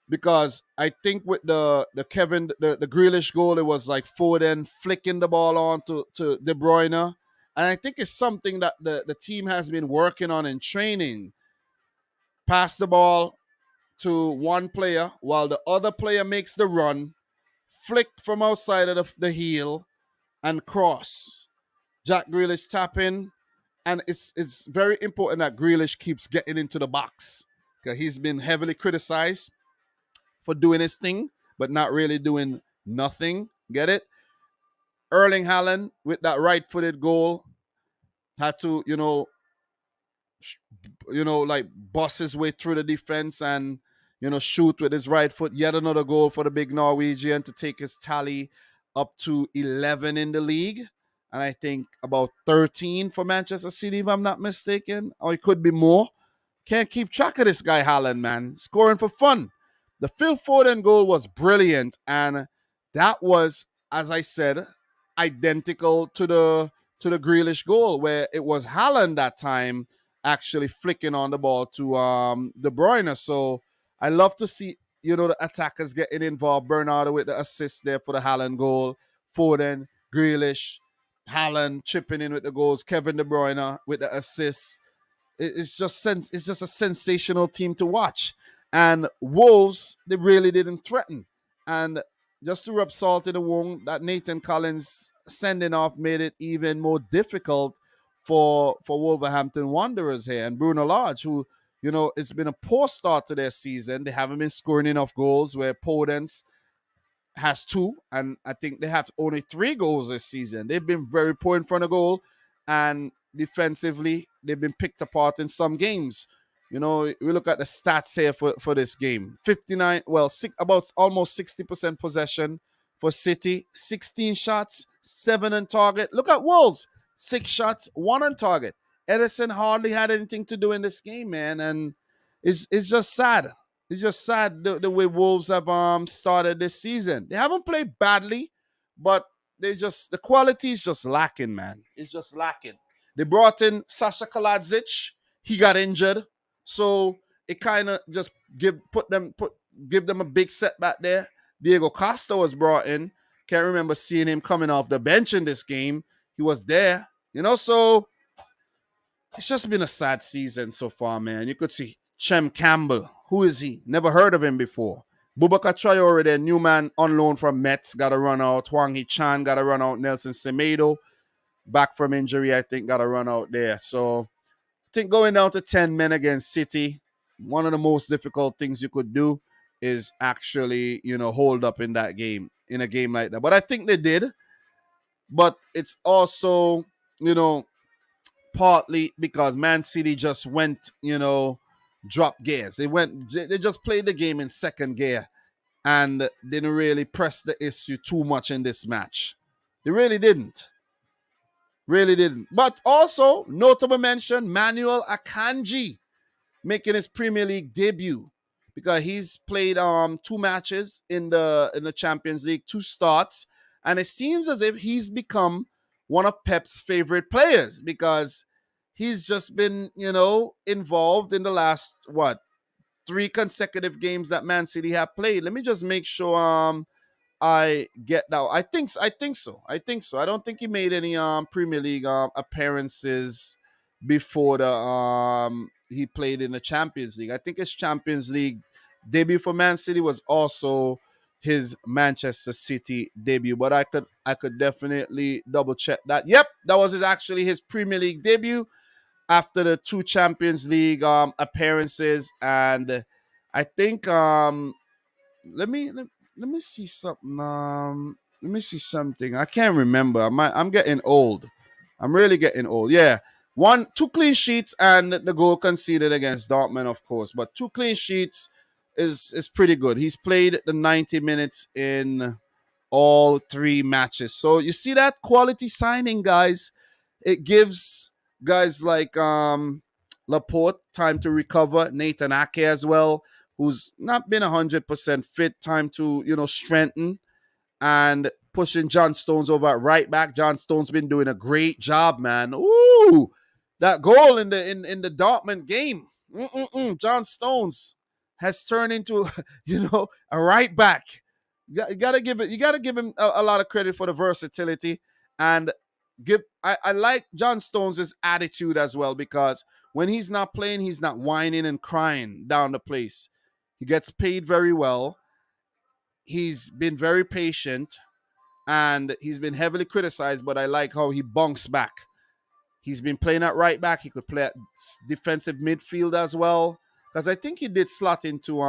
Because I think with the Grealish goal, it was like Foden flicking the ball on to De Bruyne. And I think it's something that the team has been working on in training. Pass the ball to one player while the other player makes the run, flick from outside of the heel, and cross. Jack Grealish tap in. And it's very important that Grealish keeps getting into the box, because he's been heavily criticized for doing his thing, but not really doing nothing. Get it? Erling Haaland with that right-footed goal had to, like bust his way through the defense and, shoot with his right foot. Yet another goal for the big Norwegian to take his tally up to 11 in the league. And I think about 13 for Manchester City, if I'm not mistaken. Or it could be more. Can't keep track of this guy, Haaland, man. Scoring for fun. The Phil Foden goal was brilliant. And that was, as I said, identical to the Grealish goal, where it was Haaland that time actually flicking on the ball to De Bruyne. So I love to see, the attackers getting involved. Bernardo with the assist there for the Haaland goal. Foden, Grealish, Haaland chipping in with the goals. Kevin De Bruyne with the assists. It's just a sensational team to watch. And Wolves, they really didn't threaten. And just to rub salt in the wound, that Nathan Collins sending off made it even more difficult for Wolverhampton Wanderers here. And Bruno Lage, who, it's been a poor start to their season. They haven't been scoring enough goals, where Podence has two, and I think they have only three goals this season. They've been very poor in front of goal, and defensively, they've been picked apart in some games. We look at the stats here for this game. 59, well, about almost 60% possession for City, 16 shots, 7 on target. Look at Wolves, 6 shots, 1 on target. Edison hardly had anything to do in this game, man, and it's just sad. It's just sad the way Wolves have started this season. They haven't played badly, but the quality is just lacking, man. It's just lacking. They brought in Sasha Kaladzic. He got injured, so it kind of just give them a big setback there. Diego Costa was brought in. Can't remember seeing him coming off the bench in this game. He was there, so it's just been a sad season so far, man. You could see Chem Campbell. Who is he? Never heard of him before. Boubacar Traore, the new man on loan from Metz, got to run out. Hwang Hee-chan got to run out. Nelson Semedo, back from injury, I think, got to run out there. So I think going down to 10 men against City, one of the most difficult things you could do is actually, hold up in that game, in a game like that. But I think they did. But it's also, partly because Man City just went, drop gears. They just played the game in second gear and didn't really press the issue too much in this match. They really didn't. Really didn't. But also, notable mention, Manuel Akanji making his Premier League debut, because he's played 2 matches in the Champions League, 2 starts, and it seems as if he's become one of Pep's favorite players, because he's just been, involved in the last 3 consecutive games that Man City have played. Let me just make sure I get that. I think so. I don't think he made any Premier League appearances before the he played in the Champions League. I think his Champions League debut for Man City was also his Manchester City debut, but I could definitely double check that. Yep, that was actually his Premier League debut after the 2 Champions League appearances. And I think let me see something. Let me see something. I can't remember. I'm getting old. I'm really getting old. Yeah. 2 clean sheets and the goal conceded against Dortmund, of course. But 2 clean sheets is pretty good. He's played the 90 minutes in all 3 matches. So you see that quality signing, guys. It gives guys like Laporte time to recover. Nathan Ake as well, who's not been 100% fit, time to, strengthen, and pushing John Stones over at right back. John Stones been doing a great job, man. Ooh, that goal in the Dortmund game. John Stones has turned into, a right back. You gotta give him a lot of credit for the versatility, and I like John Stones' attitude as well, because when he's not playing, he's not whining and crying down the place. He gets paid very well. He's been very patient, and he's been heavily criticized, but I like how he bunks back. He's been playing at right back. He could play at defensive midfield as well, because I think he did slot into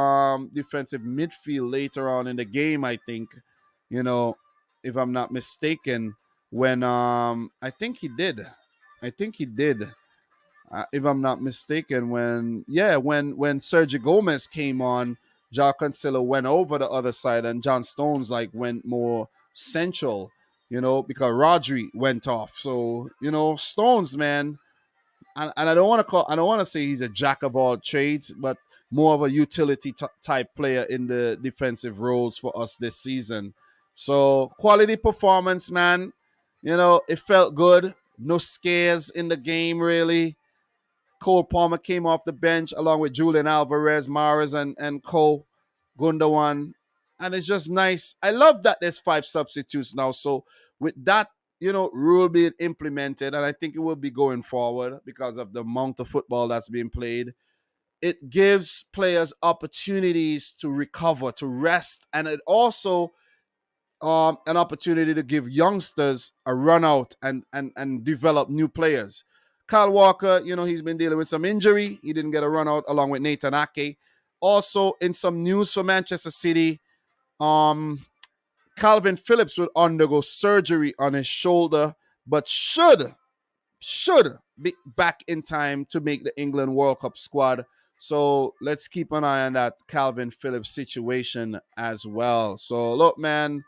defensive midfield later on in the game, I think, if I'm not mistaken, when I think he did. if I'm not mistaken. When Sergio Gomez came on, Jao Cancelo went over the other side, and John Stones like went more central. Because Rodri went off. So Stones, man, and I don't want to say he's a jack of all trades, but more of a utility type player in the defensive roles for us this season. So quality performance, man. It felt good. No scares in the game really. Cole Palmer came off the bench along with Julian Alvarez, Mares, and Cole Gundogan. And it's just nice. I love that there's 5 substitutes now. So with that, rule being implemented, and I think it will be going forward because of the amount of football that's being played, it gives players opportunities to recover, to rest, and it also an opportunity to give youngsters a run out and develop new players. Kyle Walker, he's been dealing with some injury. He didn't get a run out along with Nathan Ake. Also, in some news for Manchester City, Calvin Phillips will undergo surgery on his shoulder, but should be back in time to make the England World Cup squad. So let's keep an eye on that Calvin Phillips situation as well. So look, man,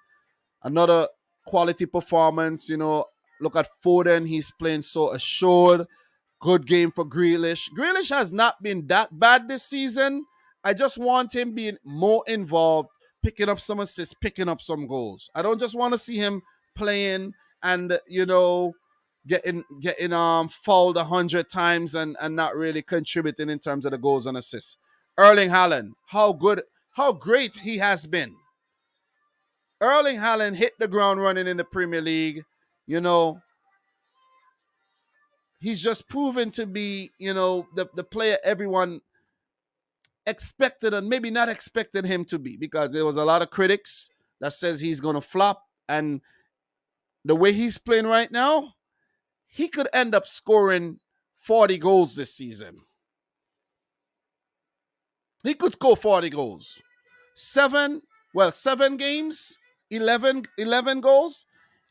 another quality performance. Look at Foden. He's playing so assured. Good game for Grealish. Grealish has not been that bad this season. I just want him being more involved, picking up some assists, picking up some goals. I don't just want to see him playing and getting fouled 100 times and not really contributing in terms of the goals and assists. Erling Haaland, how great he has been. Erling Haaland hit the ground running in the Premier League. You know, he's just proven to be, the player everyone expected and maybe not expected him to be, because there was a lot of critics that says he's going to flop. And the way he's playing right now, he could end up scoring 40 goals this season. He could score 40 goals. Seven games, 11 goals.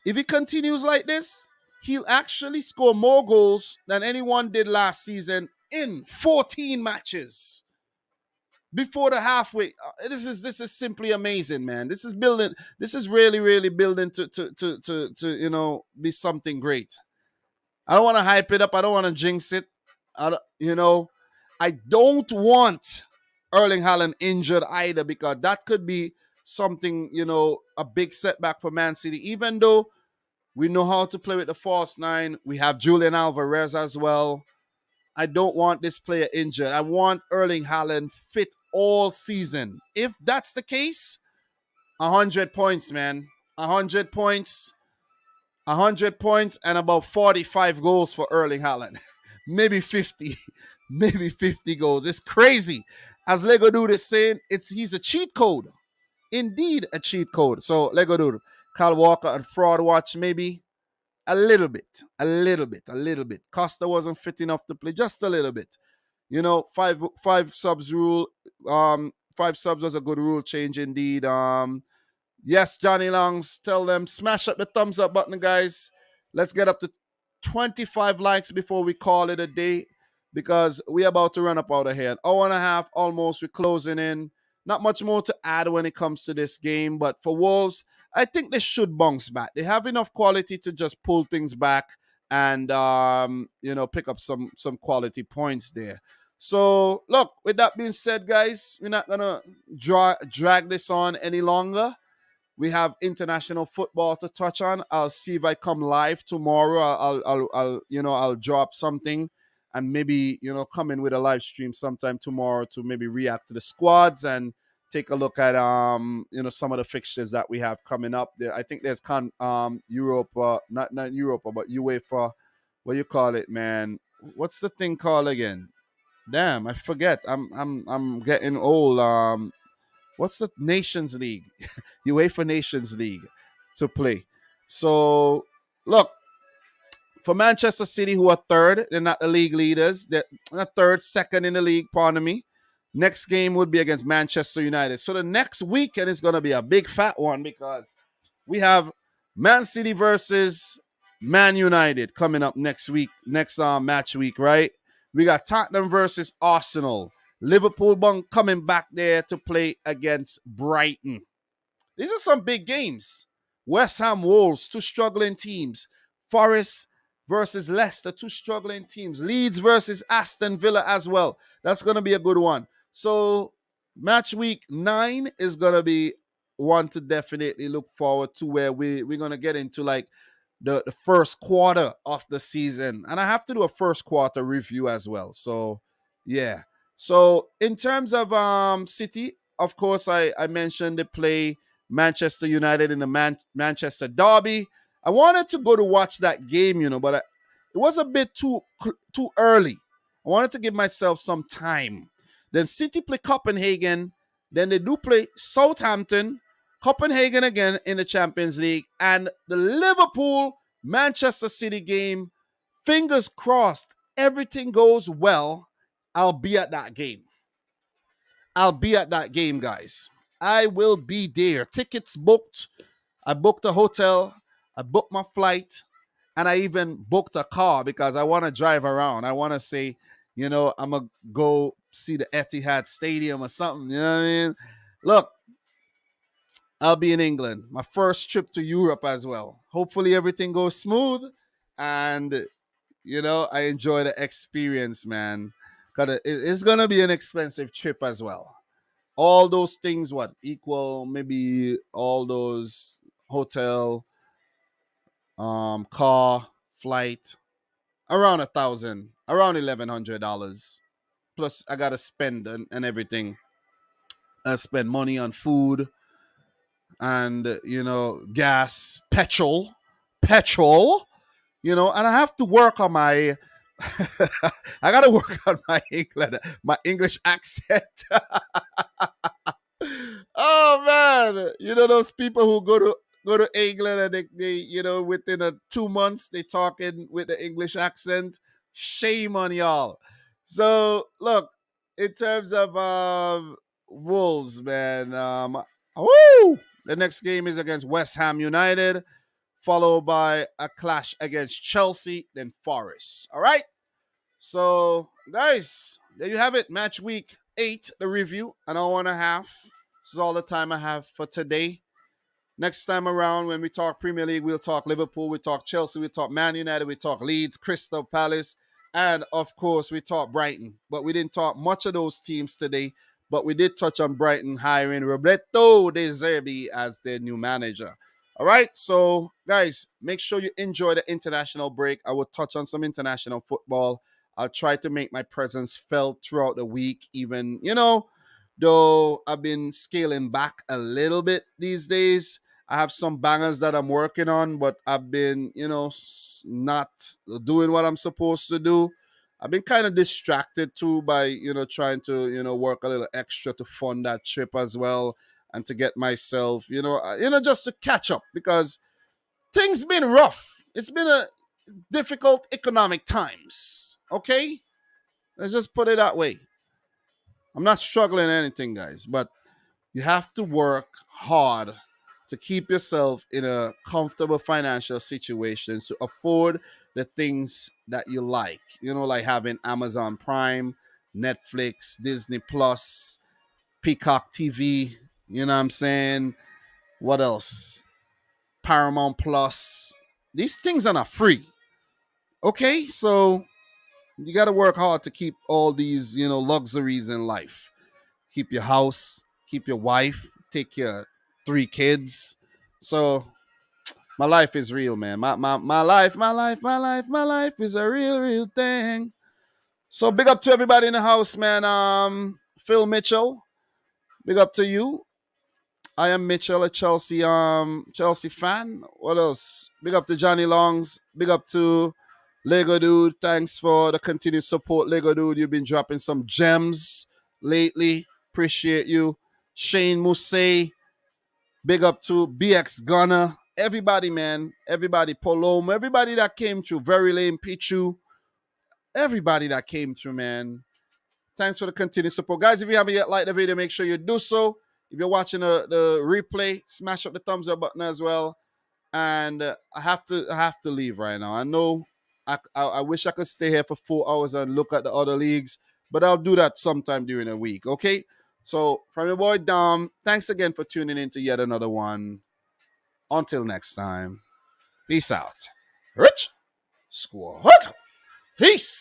If he continues like this, he'll actually score more goals than anyone did last season in 14 matches before the halfway. This is simply amazing, man. This is building. This is really, really building to be something great. I don't want to hype it up. I don't want to jinx it. I don't want Erling Haaland injured either, because that could be something, a big setback for Man City. Even though we know how to play with the false nine, we have Julian Alvarez as well. I don't want this player injured. I want Erling Haaland fit all season. If that's the case, 100 points, man. 100 points. 100 points and about 45 goals for Erling Haaland. Maybe 50. Maybe 50 goals. It's crazy. As Lego Dude is saying, he's a cheat code. Indeed, a cheat code. So, Lego Dude, Kyle Walker and Fraud Watch, maybe a little bit. Costa wasn't fit enough to play, just a little bit. Five subs rule. 5 subs was a good rule change indeed. Yes, Johnny Longs, tell them, smash up the thumbs up button, guys. Let's get up to 25 likes before we call it a day, because we're about to run up out of here. An hour and a half, almost. We're closing in. Not much more to add when it comes to this game, but for Wolves, I think they should bounce back. They have enough quality to just pull things back and, pick up some quality points there. So, look, with that being said, guys, we're not going to drag this on any longer. We have international football to touch on. I'll see if I come live tomorrow. I'll drop something and maybe, come in with a live stream sometime tomorrow to maybe react to the squads and take a look at, some of the fixtures that we have coming up there. I think there's Europa, not Europa, but UEFA. What you call it, man? What's the thing called again? Damn, I forget. I'm getting old. What's the Nations League? UEFA Nations League to play. So, look, for Manchester City, who are third, they're not the league leaders. They're not third, second in the league, pardon me. Next game would be against Manchester United. So the next weekend is going to be a big fat one, because we have Man City versus Man United coming up next week, next match week, right? We got Tottenham versus Arsenal. Liverpool coming back there to play against Brighton. These are some big games. West Ham Wolves, two struggling teams. Forest versus Leicester, two struggling teams. Leeds versus Aston Villa as well. That's going to be a good one. So match week 9 is going to be one to definitely look forward to, where we're going to get into like the first quarter of the season. And I have to do a first quarter review as well. So yeah. So in terms of City, of course, I mentioned they play Manchester United in the Manchester Derby. I wanted to go to watch that game, but it was a bit too early. I wanted to give myself some time. Then City play Copenhagen. Then they do play Southampton, Copenhagen again in the Champions League, and the Liverpool Manchester City game. Fingers crossed, everything goes well. I'll be at that game. Guys. I will be there. Tickets booked. I booked a hotel. I booked my flight. And I even booked a car because I want to drive around. I want to say, I'm going to go see the Etihad Stadium or something. You know what I mean? Look, I'll be in England. My first trip to Europe as well. Hopefully everything goes smooth. And, I enjoy the experience, man. Because it's going to be an expensive trip as well. All those things, equal maybe all those hotel, car, flight, around $1,000, around $1,100. Plus, I gotta spend and everything. I spend money on food and gas, petrol, and I have to work on my. I gotta work on my English accent. Oh man, those people who go to England and they within 2 months they talking with the English accent. Shame on y'all. So look, in terms of Wolves, man, woo! The next game is against West Ham United, followed by a clash against Chelsea, then Forest. All right. So guys, there you have it. Match week 8, the review, an hour and a half. This is all the time I have for today. Next time around, when we talk Premier League, we'll talk Liverpool, we talk Chelsea, we talk Man United, we talk Leeds, Crystal Palace, and of course, we talk Brighton. But we didn't talk much of those teams today, but we did touch on Brighton hiring Roberto De Zerbi as their new manager. All right, so guys, make sure you enjoy the international break. I will touch on some international football. I'll try to make my presence felt throughout the week, even, though I've been scaling back a little bit these days. I have some bangers that I'm working on, but I've been, not doing what I'm supposed to do. I've been kind of distracted too by, trying to, work a little extra to fund that trip as well and to get myself, just to catch up because things been rough. It's been a difficult economic times. Okay? Let's just put it that way. I'm not struggling anything, guys, but you have to work hard to keep yourself in a comfortable financial situation to afford the things that you like. Like having Amazon Prime, Netflix, Disney Plus, Peacock TV. You know what I'm saying? What else? Paramount Plus. These things are not free. Okay? So you got to work hard to keep all these, luxuries in life. Keep your house, keep your wife, take your 3 kids. So my life is real, man. My life is a real thing. So big up to everybody in the house, man. Phil Mitchell, big up to you. I am Mitchell, a Chelsea fan. What else? Big up to Johnny Longs. Big up to Lego Dude. Thanks for the continued support, Lego Dude. You've been dropping some gems lately. Appreciate you. Shane Musay. Big up to BX Gunner. Everybody, man. Everybody. Polom. Everybody that came through. Very Lame Pichu. Everybody that came through, man. Thanks for the continued support. Guys, if you haven't yet liked the video, make sure you do so. If you're watching the replay, smash up the thumbs up button as well. And I have to leave right now. I know I wish I could stay here for 4 hours and look at the other leagues, but I'll do that sometime during the week, okay? So, from your boy Dom, thanks again for tuning in to yet another one. Until next time, peace out. Rich Squad. Peace.